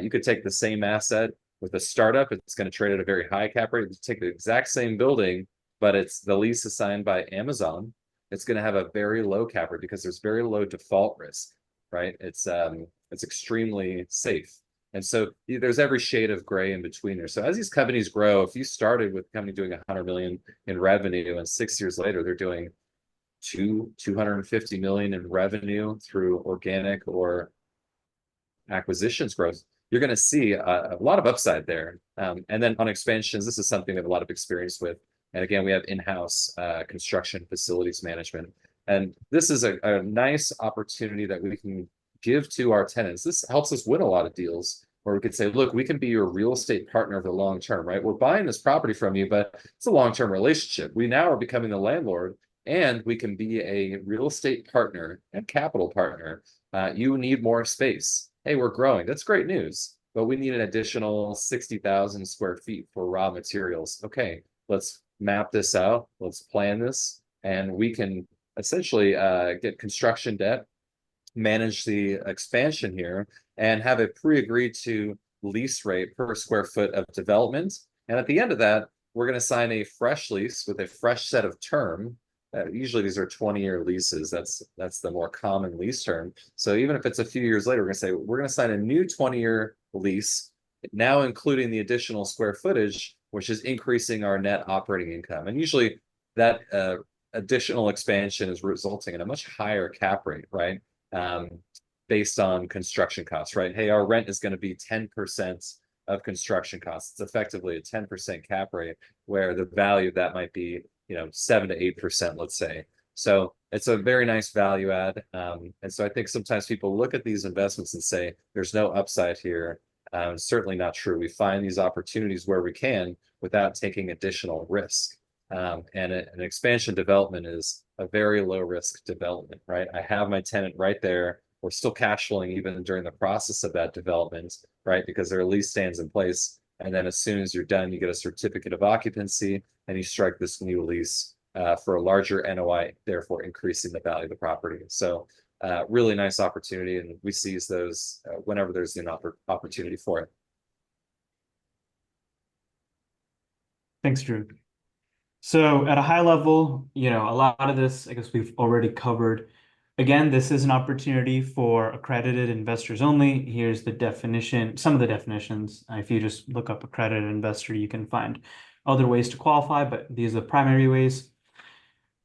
You could take the same asset with a startup, it's going to trade at a very high cap rate. You take the exact same building, but it's the lease assigned by Amazon. It's going to have a very low cap rate because there's very low default risk, right? It's extremely safe. And so there's every shade of gray in between there. So as these companies grow, if you started with a company doing 100 million in revenue and 6 years later, they're doing 250 million in revenue through organic or acquisitions growth, you're going to see a lot of upside there. And then on expansions, this is something we have a lot of experience with. And again, we have in-house construction facilities management. And this is a nice opportunity that we can give to our tenants. This helps us win a lot of deals where we could say, look, we can be your real estate partner for the long term, right? We're buying this property from you, but it's a long-term relationship. We now are becoming the landlord, and we can be a real estate partner and capital partner. You need more space. Hey, we're growing. That's great news, but we need an additional 60,000 square feet for raw materials. Okay, let's map this out. Let's plan this, and we can essentially get construction debt, manage the expansion here, and have a pre-agreed to lease rate per square foot of development. And at the end of that, we're going to sign a fresh lease with a fresh set of term. Usually these are 20-year leases. That's the more common lease term. So even if it's a few years later, we're going to say we're going to sign a new 20-year lease, now including the additional square footage, which is increasing our net operating income. And usually that additional expansion is resulting in a much higher cap rate, right? Based on construction costs, right? Hey, our rent is going to be 10% of construction costs. It's effectively a 10% cap rate, where the value of that might be, 7 to 8%, let's say. So it's a very nice value add. And so I think sometimes people look at these investments and say, there's no upside here. Certainly not true. We find these opportunities where we can without taking additional risk. And an expansion development is a very low risk development, right? I have my tenant right there. We're still cash flowing even during the process of that development, right? Because their lease stands in place. And then as soon as you're done, you get a certificate of occupancy and you strike this new lease for a larger NOI, therefore increasing the value of the property. So really nice opportunity, and we seize those whenever there's an opportunity for it.
Thanks, Drew. So at a high level, a lot of this, I guess we've already covered. Again, this is an opportunity for accredited investors only. Here's the definition, some of the definitions. If you just look up accredited investor, you can find other ways to qualify, but these are the primary ways.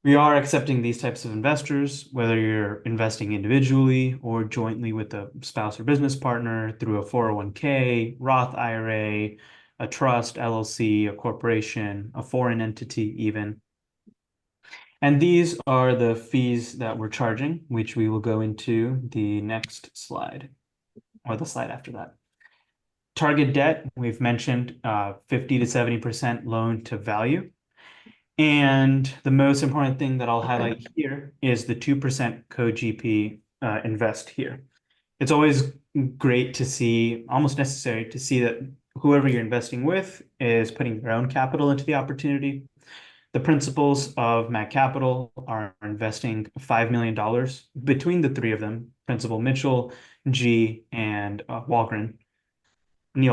We are accepting these types of investors, whether you're investing individually or jointly with a spouse or business partner through a 401k, Roth IRA, a trust, LLC, a corporation, a foreign entity even. And these are the fees that we're charging, which we will go into the next slide, or the slide after that. Target debt, we've mentioned 50 to 70% loan to value. And the most important thing that I'll highlight here is the 2% co-GP invest here. It's always great to see, almost necessary to see that whoever you're investing with is putting their own capital into the opportunity. The principals of Mac Capital are investing $5 million between the three of them, Principal Mitchell, G, and Neil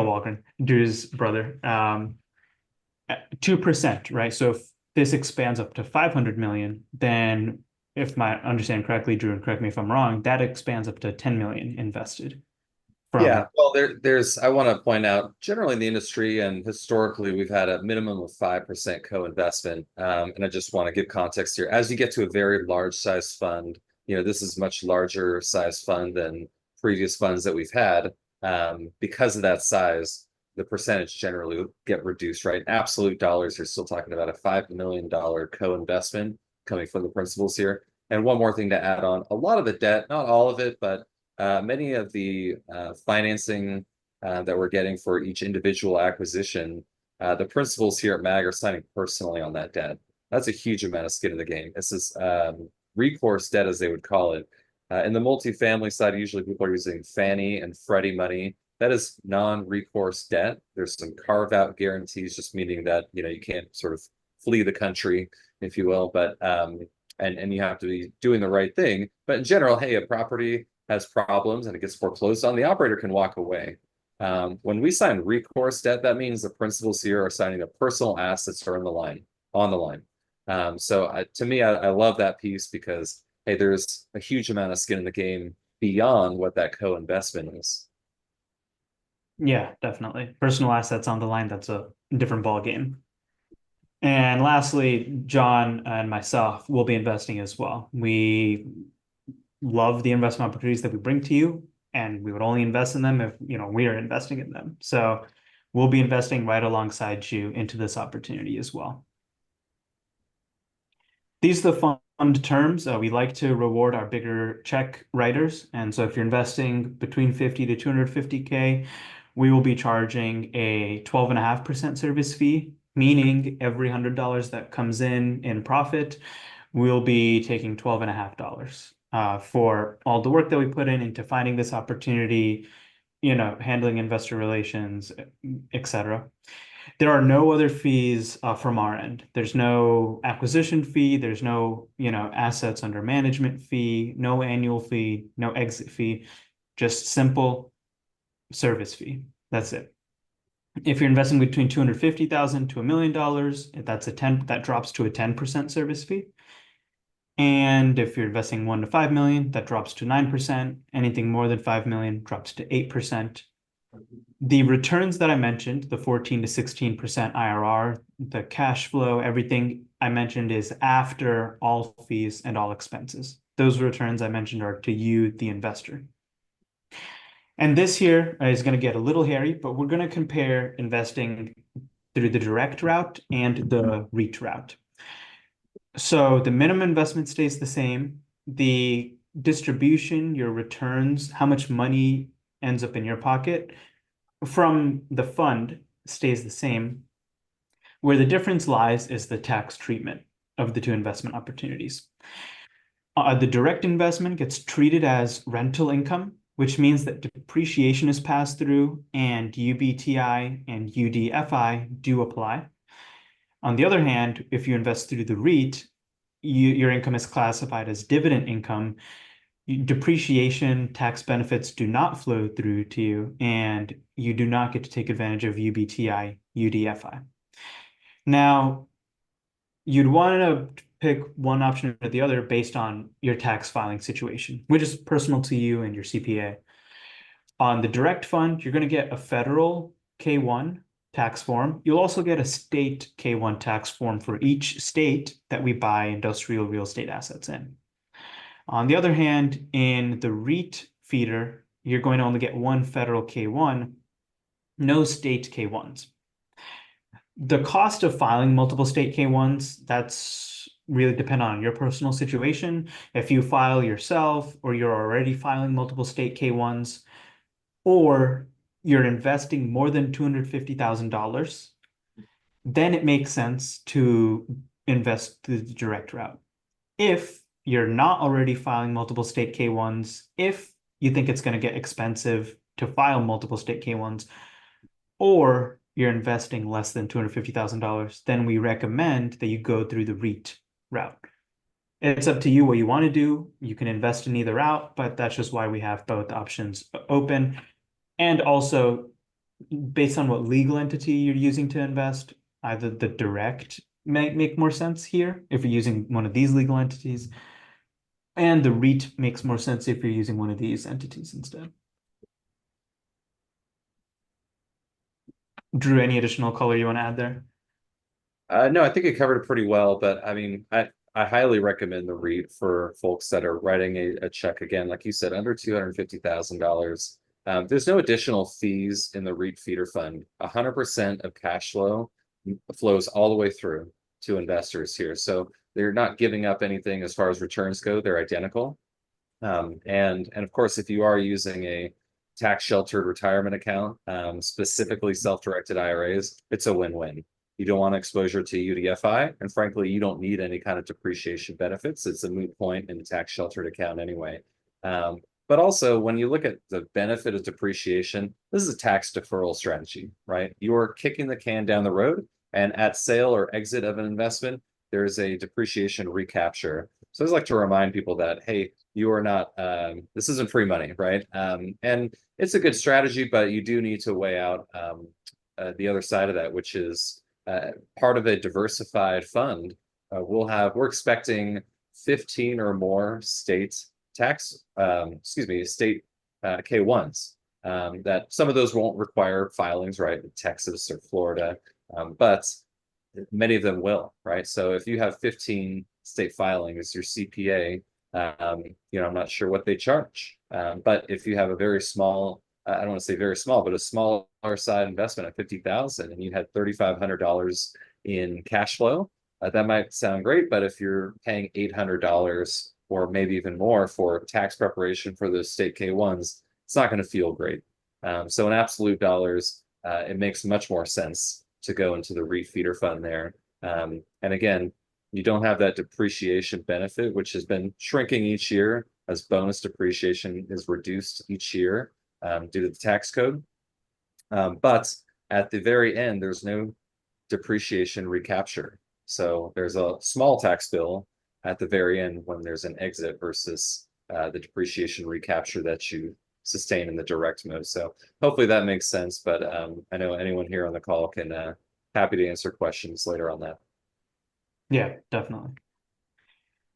Walgren, Drew's brother. 2%, right? So if this expands up to 500 million, then if I understand correctly, Drew, and correct me if I'm wrong, that expands up to 10 million invested.
Yeah, well, I want to point out, generally in the industry and historically, we've had a minimum of 5% co-investment. And I just want to give context here. As you get to a very large size fund, this is much larger size fund than previous funds that we've had. Because of that size, the percentage generally get reduced, right? Absolute dollars, you're still talking about a $5 million co-investment coming from the principals here. And one more thing to add on, a lot of the debt, not all of it, but many of the financing that we're getting for each individual acquisition, the principals here at MAG are signing personally on that debt. That's a huge amount of skin in the game. This is recourse debt, as they would call it. In the multifamily side, usually people are using Fannie and Freddie money. That is non-recourse debt. There's some carve-out guarantees, just meaning that you can't sort of flee the country, if you will, but and you have to be doing the right thing. But in general, hey, a property has problems and it gets foreclosed on, the operator can walk away. When we sign recourse debt, that means the principals here are signing the personal assets are on the line. So to me, I love that piece because, hey, there's a huge amount of skin in the game beyond what that co-investment is.
Yeah, definitely. Personal assets on the line, that's a different ball game. And lastly, John and myself will be investing as well. We love the investment opportunities that we bring to you, and we would only invest in them if we are investing in them. So we'll be investing right alongside you into this opportunity as well. These are the fund terms. We like to reward our bigger check writers. And so if you're investing between 50 to 250K, we will be charging a 12.5% service fee, meaning every $100 that comes in profit, we'll be taking $12.5 for all the work that we put into finding this opportunity, handling investor relations, etc. There are no other fees from our end. There's no acquisition fee. There's no, assets under management fee, no annual fee, no exit fee, just simple service fee. That's it. If you're investing between $250,000 to $1 million, that drops to a 10% service fee. And if you're investing 1 to 5 million, that drops to 9%. Anything more than 5 million drops to 8%. The returns that I mentioned, the 14 to 16% IRR, the cash flow, everything I mentioned is after all fees and all expenses. Those returns I mentioned are to you, the investor. And this here is going to get a little hairy, but we're going to compare investing through the direct route and the REIT route. So the minimum investment stays the same. The distribution, your returns, how much money ends up in your pocket from the fund stays the same. Where the difference lies is the tax treatment of the two investment opportunities. The direct investment gets treated as rental income, which means that depreciation is passed through and UBTI and UDFI do apply. On the other hand, if you invest through the REIT, your income is classified as dividend income. Depreciation tax benefits do not flow through to you, and you do not get to take advantage of UBTI, UDFI. Now, you'd want to pick one option or the other based on your tax filing situation, which is personal to you and your CPA. On the direct fund, you're going to get a federal K-1 tax form. You'll also get a state K-1 tax form for each state that we buy industrial real estate assets in. On the other hand, in the REIT feeder, you're going to only get one federal K-1, no state K-1s. The cost of filing multiple state K-1s, that's really dependent on your personal situation. If you file yourself or you're already filing multiple state K-1s, or you're investing more than $250,000, then it makes sense to invest through the direct route. If you're not already filing multiple state K-1s, if you think it's going to get expensive to file multiple state K-1s, or you're investing less than $250,000, then we recommend that you go through the REIT route. It's up to you what you want to do. You can invest in either route, but that's just why we have both options open. And also, based on what legal entity you're using to invest, either the direct may make more sense here if you're using one of these legal entities, and the REIT makes more sense if you're using one of these entities instead. Drew, any additional color you want to add there?
No, I think it covered it pretty well, but I mean, I highly recommend the REIT for folks that are writing a check, again, like you said, under $250,000. There's no additional fees in the REIT feeder fund. 100% of cash flow flows all the way through to investors here. So they're not giving up anything as far as returns go. They're identical. And of course, if you are using a tax sheltered retirement account, specifically self-directed IRAs, it's a win-win. You don't want exposure to UDFI, and frankly, you don't need any kind of depreciation benefits. It's a moot point in a tax sheltered account anyway. But also, when you look at the benefit of depreciation, this is a tax deferral strategy, right? You are kicking the can down the road, and at sale or exit of an investment, there's a depreciation recapture. So I just like to remind people that, hey, you are not, this isn't free money, right? And it's a good strategy, but you do need to weigh out the other side of that, which is part of a diversified fund. We're expecting 15 or more state state K1s. That some of those won't require filings, right? Texas or Florida, but many of them will, right? So if you have 15 state filings, your CPA, I'm not sure what they charge. But if you have a very small, I don't want to say very small, but a smaller side investment at 50,000 and you had $3,500 in cash flow, that might sound great. But if you're paying $800 or maybe even more for tax preparation for those state K1s, it's not going to feel great. So in absolute dollars, it makes much more sense to go into the REIT feeder fund there. And again, you don't have that depreciation benefit, which has been shrinking each year as bonus depreciation is reduced each year due to the tax code. But at the very end, there's no depreciation recapture. So there's a small tax bill at the very end when there's an exit versus the depreciation recapture that you sustain in the direct mode. So hopefully that makes sense. But I know anyone here on the call can happy to answer questions later on that.
Yeah, definitely.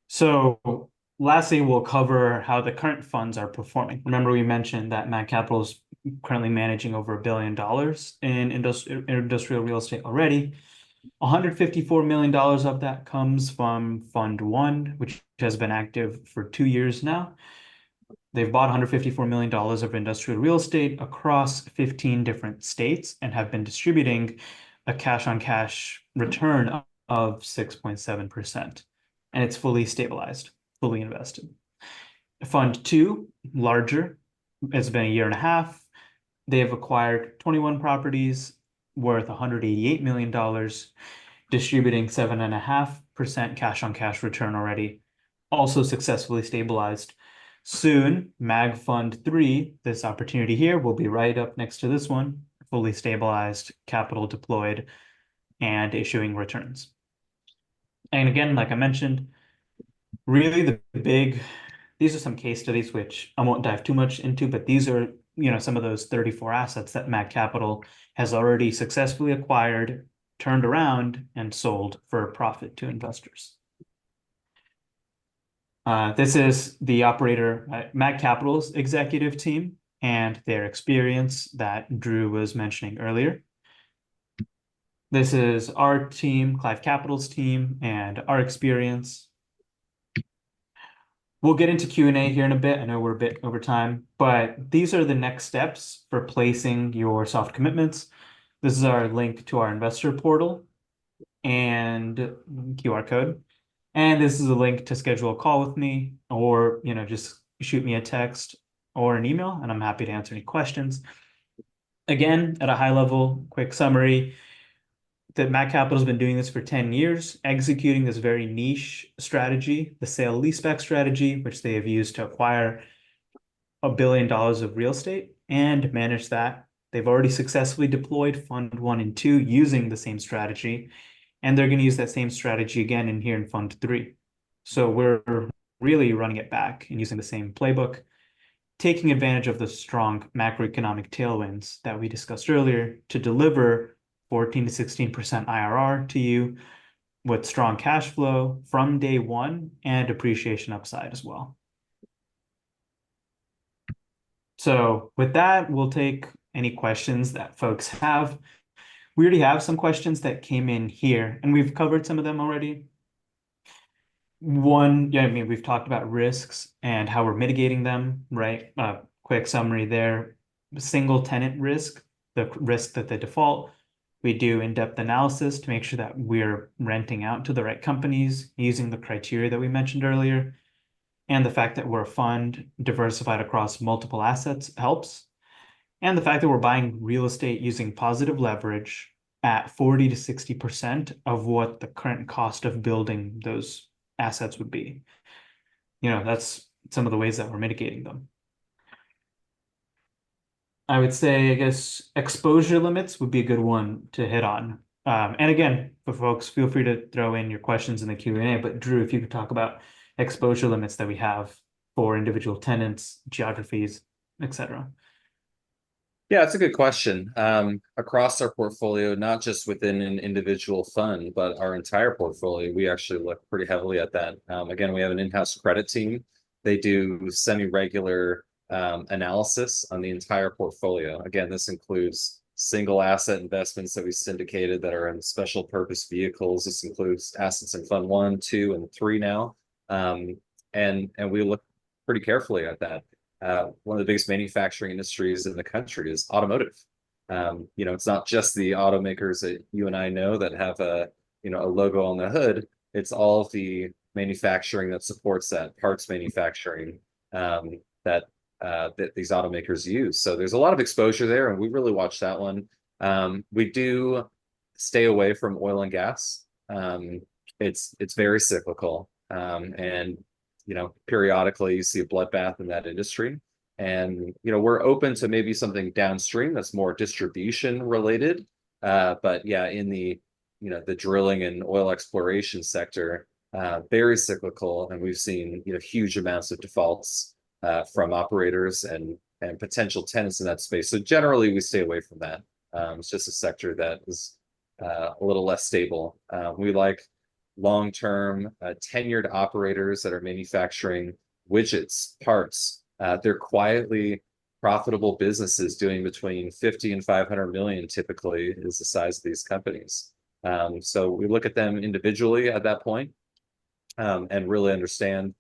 So lastly, we'll cover how the current funds are performing. Remember, we mentioned that Mag Capital is currently managing over $1 billion in industrial real estate already. $154 million of that comes from Fund 1, which has been active for 2 years now. They've bought $154 million of industrial real estate across 15 different states and have been distributing a cash-on-cash return of 6.7%. And it's fully stabilized, fully invested. Fund 2, larger, it's been a year and a half. They have acquired 21 properties worth $188 million, distributing 7.5% cash-on-cash return already, also successfully stabilized. Soon, Mag Fund 3, this opportunity here, will be right up next to this one, fully stabilized, capital deployed, and issuing returns. And again, like I mentioned, really these are some case studies, which I won't dive too much into, but these are, some of those 34 assets that Mag Capital has already successfully acquired, turned around, and sold for a profit to investors. This is the operator, Mag Capital's executive team and their experience that Drew was mentioning earlier. This is our team, Clive Capital's team, and our experience. We'll get into Q&A here in a bit. I know we're a bit over time, but these are the next steps for placing your soft commitments. This is our link to our investor portal and QR code. And this is a link to schedule a call with me, or, just shoot me a text or an email, and I'm happy to answer any questions. Again, at a high level, quick summary, that Mag Capital has been doing this for 10 years, executing this very niche strategy, the sale leaseback strategy, which they have used to acquire $1 billion of real estate and manage that. They've already successfully deployed Fund 1 and 2 using the same strategy, and they're going to use that same strategy again in Fund 3. So we're really running it back and using the same playbook, taking advantage of the strong macroeconomic tailwinds that we discussed earlier to deliver 14 to 16% IRR to you with strong cash flow from day one and appreciation upside as well. So with that, we'll take any questions that folks have. We already have some questions that came in here, and we've covered some of them already. We've talked about risks and how we're mitigating them, right? Quick summary there. single tenant risk, the risk that they default. We do in-depth analysis to make sure that we're renting out to the right companies using the criteria that we mentioned earlier. And the fact that we're a fund diversified across multiple assets helps. And the fact that we're buying real estate using positive leverage at 40 to 60% of what the current cost of building those assets would be. That's some of the ways that we're mitigating them. I would say, I guess, exposure limits would be a good one to hit on. And again, for folks, feel free to throw in your questions in the Q&A, but Drew, if you could talk about exposure limits that we have for individual tenants, geographies, etc.
Yeah, it's a good question. Across our portfolio, not just within an individual fund, but our entire portfolio, we actually look pretty heavily at that. Again, we have an in-house credit team. They do semi-regular analysis on the entire portfolio. Again, this includes single asset investments that we syndicated that are in special purpose vehicles. This includes assets in Fund 1, 2, and 3 now. And we look pretty carefully at that. One of the biggest manufacturing industries in the country is automotive. It's not just the automakers that you and I know that have a logo on the hood. It's all of the manufacturing that supports that, parts manufacturing that these automakers use. So there's a lot of exposure there, and we really watch that one. We do stay away from oil and gas. It's very cyclical, and periodically you see a bloodbath in that industry. And we're open to maybe something downstream that's more distribution related. But yeah, in the drilling and oil exploration sector, very cyclical, and we've seen huge amounts of defaults from operators and potential tenants in that space. So generally, we stay away from that. It's just a sector that is a little less stable. We like long-term tenured operators that are manufacturing widgets, parts. They're quietly profitable businesses doing between 50 and 500 million typically is the size of these companies. So we look at them individually at that point and really understand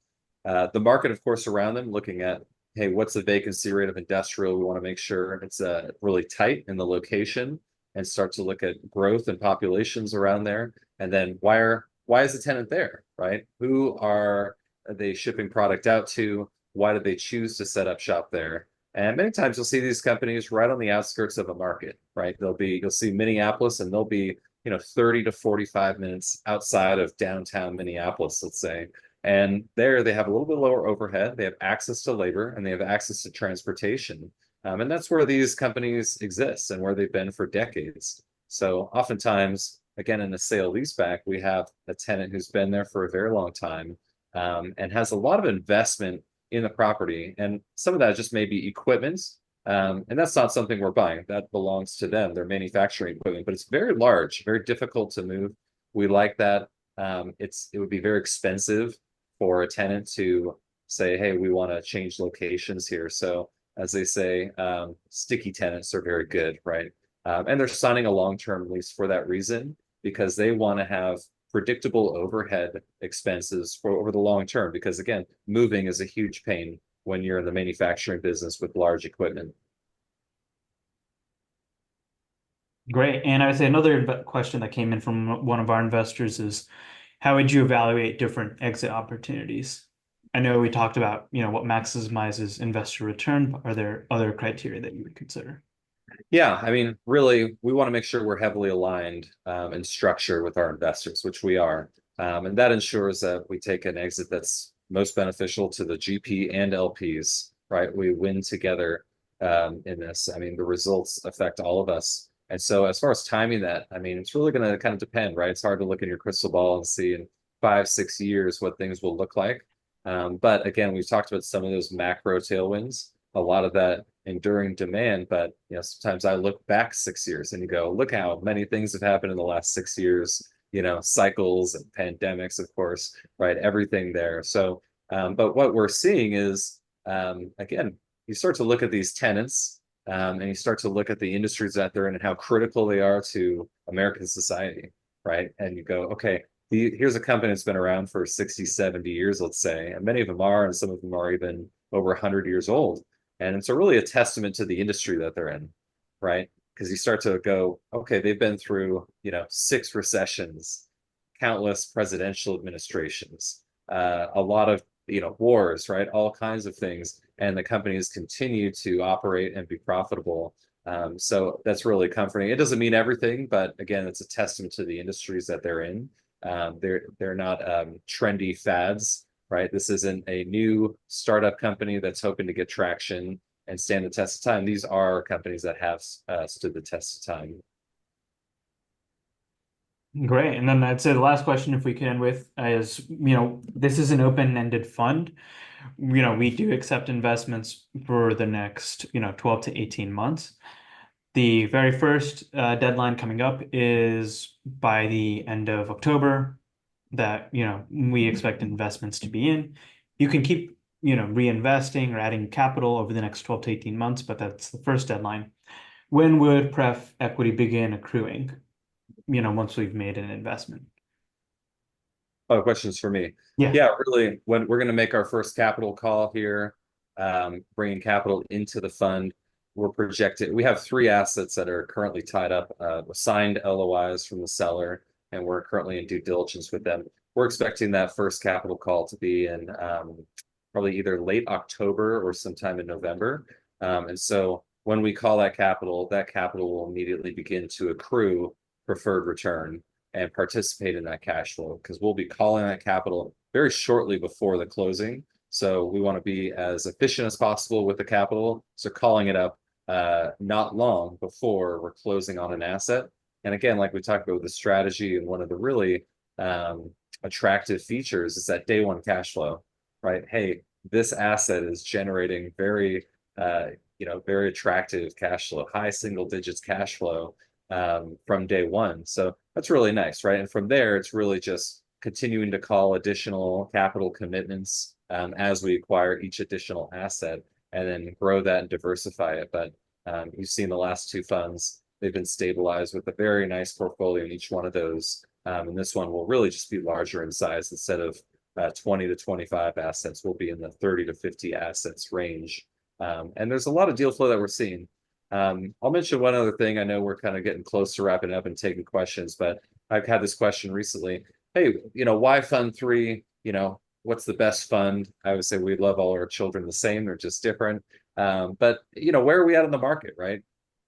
the market, of course, around them, looking at, hey, what's the vacancy rate of industrial? We want to make sure it's really tight in the location and start to look at growth and populations around there. And then why is the tenant there, right? Who are they shipping product out to? Why did they choose to set up shop there? And many times you'll see these companies right on the outskirts of a market, right? You'll see Minneapolis, and they'll be 30 to 45 minutes outside of downtown Minneapolis, let's say. And there they have a little bit lower overhead. They have access to labor, and they have access to transportation. And that's where these companies exist and where they've been for decades. So oftentimes, again, in a sale leaseback, we have a tenant who's been there for a very long time and has a lot of investment in the property. And some of that just may be equipment. And that's not something we're buying. That belongs to them, their manufacturing equipment. But it's very large, very difficult to move. We like that. It would be very expensive for a tenant to say, hey, we want to change locations here. So as they say, sticky tenants are very good, right? And they're signing a long-term lease for that reason, because they want to have predictable overhead expenses for over the long term. Because again, moving is a huge pain when you're in the manufacturing business with large equipment.
Great. And I would say another question that came in from one of our investors is, how would you evaluate different exit opportunities? I know we talked about, what maximizes investor return, but are there other criteria that you would consider?
Yeah, I mean, really, we want to make sure we're heavily aligned in structure with our investors, which we are. And that ensures that we take an exit that's most beneficial to the GP and LPs, right? We win together in this. I mean, the results affect all of us. And so as far as timing that, I mean, it's really going to kind of depend, right? It's hard to look in your crystal ball and see in 5-6 years what things will look like. But again, we've talked about some of those macro tailwinds, a lot of that enduring demand. But sometimes I look back 6 years and you go, look how many things have happened in the last 6 years, cycles and pandemics, of course, right? Everything there. So, but what we're seeing is, again, you start to look at these tenants and you start to look at the industries that they're in and how critical they are to American society, right? And you go, okay, here's a company that's been around for 60, 70 years, let's say, and many of them are, and some of them are even over 100 years old. And it's really a testament to the industry that they're in, right? Because you start to go, okay, they've been through, 6 recessions, countless presidential administrations, a lot of, wars, right? All kinds of things. And the companies continue to operate and be profitable. So that's really comforting. It doesn't mean everything, but again, it's a testament to the industries that they're in. They're not trendy fads, right? This isn't a new startup company that's hoping to get traction and stand the test of time. These are companies that have stood the test of time.
Great. And then I'd say the last question, if we can end with, is, this is an open-ended fund. We do accept investments for the next, 12 to 18 months. The very first deadline coming up is by the end of October that, we expect investments to be in. You can keep, reinvesting or adding capital over the next 12 to 18 months, but that's the first deadline. When would pref equity begin accruing, once we've made an investment?
Oh, questions for me.
Yeah.
Yeah, really, when we're going to make our first capital call here, bringing capital into the fund, we have 3 assets that are currently tied up, signed LOIs from the seller, and we're currently in due diligence with them. We're expecting that first capital call to be in probably either late October or sometime in November. And so when we call that capital will immediately begin to accrue preferred return and participate in that cash flow, because we'll be calling that capital very shortly before the closing. So we want to be as efficient as possible with the capital. So calling it up not long before we're closing on an asset. And again, like we talked about with the strategy, and one of the really attractive features is that day one cash flow, right? Hey, this asset is generating very very attractive cash flow, high single digits cash flow from day one. So that's really nice, right? And from there, it's really just continuing to call additional capital commitments as we acquire each additional asset, and then grow that and diversify it. But you've seen the last 2 funds, they've been stabilized with a very nice portfolio in each one of those. And this one will really just be larger in size. Instead of 20 to 25 assets, we'll be in the 30 to 50 assets range. And there's a lot of deal flow that we're seeing. I'll mention one other thing. I know we're kind of getting close to wrapping up and taking questions, but I've had this question recently. Hey, why Fund 3? What's the best fund? I would say we love all our children the same. They're just different. But where are we at in the market, right?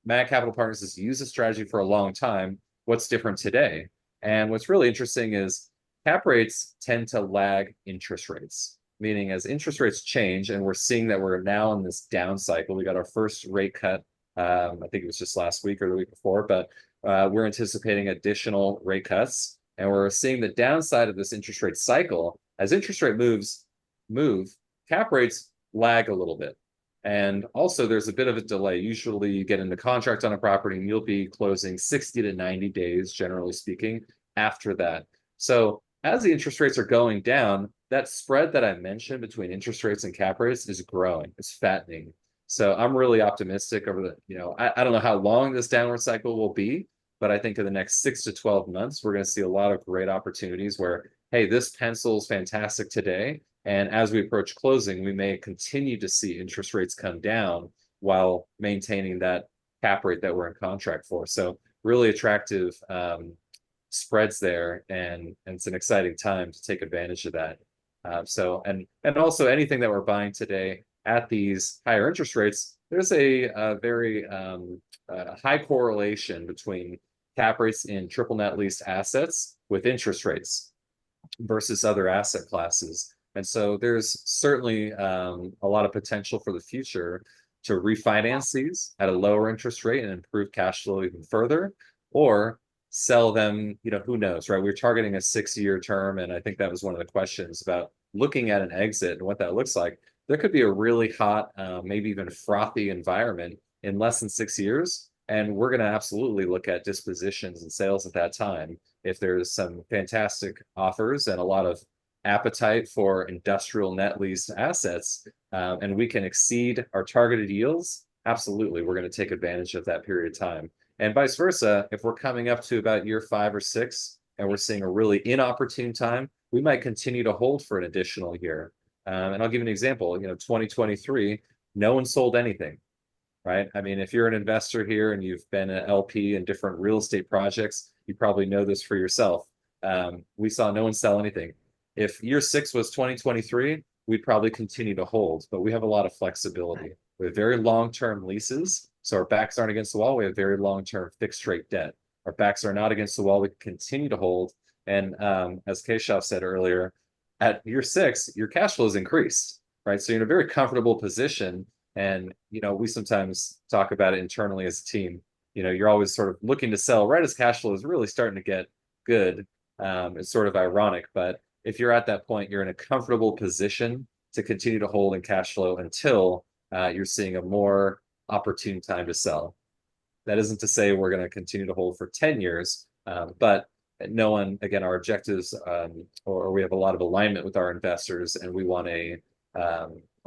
Mag Capital Partners has used the strategy for a long time. What's different today? And what's really interesting is cap rates tend to lag interest rates, meaning as interest rates change, and we're seeing that we're now in this down cycle. We got our first rate cut. I think it was just last week or the week before, but we're anticipating additional rate cuts, and we're seeing the downside of this interest rate cycle. As interest rate move, cap rates lag a little bit. And also there's a bit of a delay. Usually you get into contract on a property and you'll be closing 60 to 90 days, generally speaking, after that. So as the interest rates are going down, that spread that I mentioned between interest rates and cap rates is growing, it's fattening. So I'm really optimistic over I don't know how long this downward cycle will be, but I think in the next 6 to 12 months, we're going to see a lot of great opportunities where, hey, this pencil's fantastic today. And as we approach closing, we may continue to see interest rates come down while maintaining that cap rate that we're in contract for. So really attractive spreads there, and it's an exciting time to take advantage of that. And also anything that we're buying today at these higher interest rates, there's a very high correlation between cap rates in triple net leased assets with interest rates versus other asset classes. And so there's certainly a lot of potential for the future to refinance these at a lower interest rate and improve cash flow even further, or sell them, who knows, right? We're targeting a 6-year term, and I think that was one of the questions about looking at an exit and what that looks like. There could be a really hot, maybe even frothy environment in less than 6 years, and we're going to absolutely look at dispositions and sales at that time. If there's some fantastic offers and a lot of appetite for industrial net lease assets, and we can exceed our targeted yields, absolutely, we're going to take advantage of that period of time. And vice versa, if we're coming up to about year 5 or 6 and we're seeing a really inopportune time, we might continue to hold for an additional year. And I'll give you an example. 2023, no one sold anything, right? I mean, if you're an investor here and you've been an LP in different real estate projects, you probably know this for yourself. We saw no one sell anything. If year 6 was 2023, we'd probably continue to hold, but we have a lot of flexibility. We have very long-term leases, so our backs aren't against the wall. We have very long-term fixed rate debt. Our backs are not against the wall. We can continue to hold. And as Keshav said earlier, at year 6, your cash flows increased, right? So you're in a very comfortable position. And, you know, we sometimes talk about it internally as a team. You know, you're always sort of looking to sell right as cash flow is really starting to get good. It's sort of ironic, but if you're at that point, you're in a comfortable position to continue to hold in cash flow until you're seeing a more opportune time to sell. That isn't to say we're going to continue to hold for 10 years, but no one, again, our objectives, or we have a lot of alignment with our investors, and we want a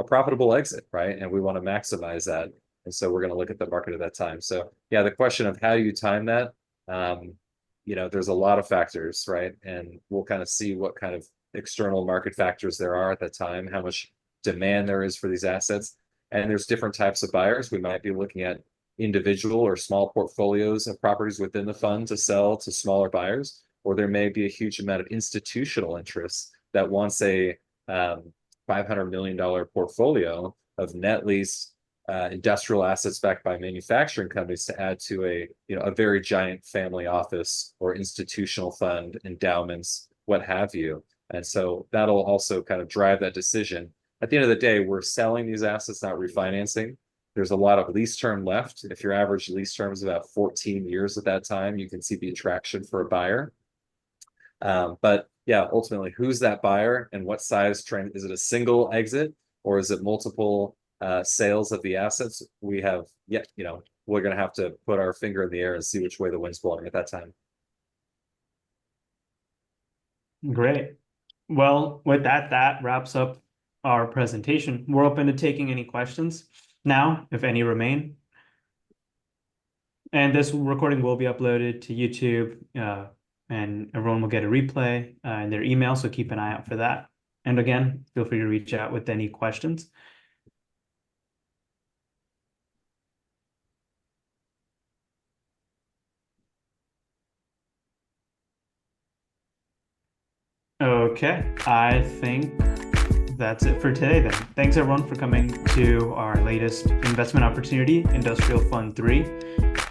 profitable exit, right? And we want to maximize that. And so we're going to look at the market at that time. So yeah, the question of how you time that, you know, there's a lot of factors, right? And we'll kind of see what kind of external market factors there are at that time, how much demand there is for these assets. And there's different types of buyers. We might be looking at individual or small portfolios of properties within the fund to sell to smaller buyers, or there may be a huge amount of institutional interest that wants a $500 million portfolio of net lease industrial assets backed by manufacturing companies to add to a, you know, a very giant family office or institutional fund, endowments, what have you. And so that'll also kind of drive that decision. At the end of the day, we're selling these assets, not refinancing. There's a lot of lease term left. If your average lease term is about 14 years at that time, you can see the attraction for a buyer. But yeah, ultimately, who's that buyer and what size trend? Is it a single exit or is it multiple sales of the assets? We have yet, you know, we're going to have to put our finger in the air and see which way the wind's blowing at that time.
Great. Well, with that, that wraps up our presentation. We're open to taking any questions now, if any remain. And this recording will be uploaded to YouTube, and everyone will get a replay in their email, so keep an eye out for that. And again, feel free to reach out with any questions. Okay, I think that's it for today then. Thanks everyone for coming to our latest investment opportunity, Industrial Fund 3,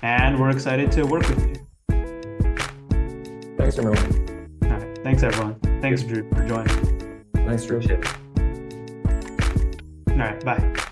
and we're excited to work with you.
Thanks, everyone.
All right, thanks everyone. Thanks, Drew, for joining.
Thanks, Drew.
All right, bye.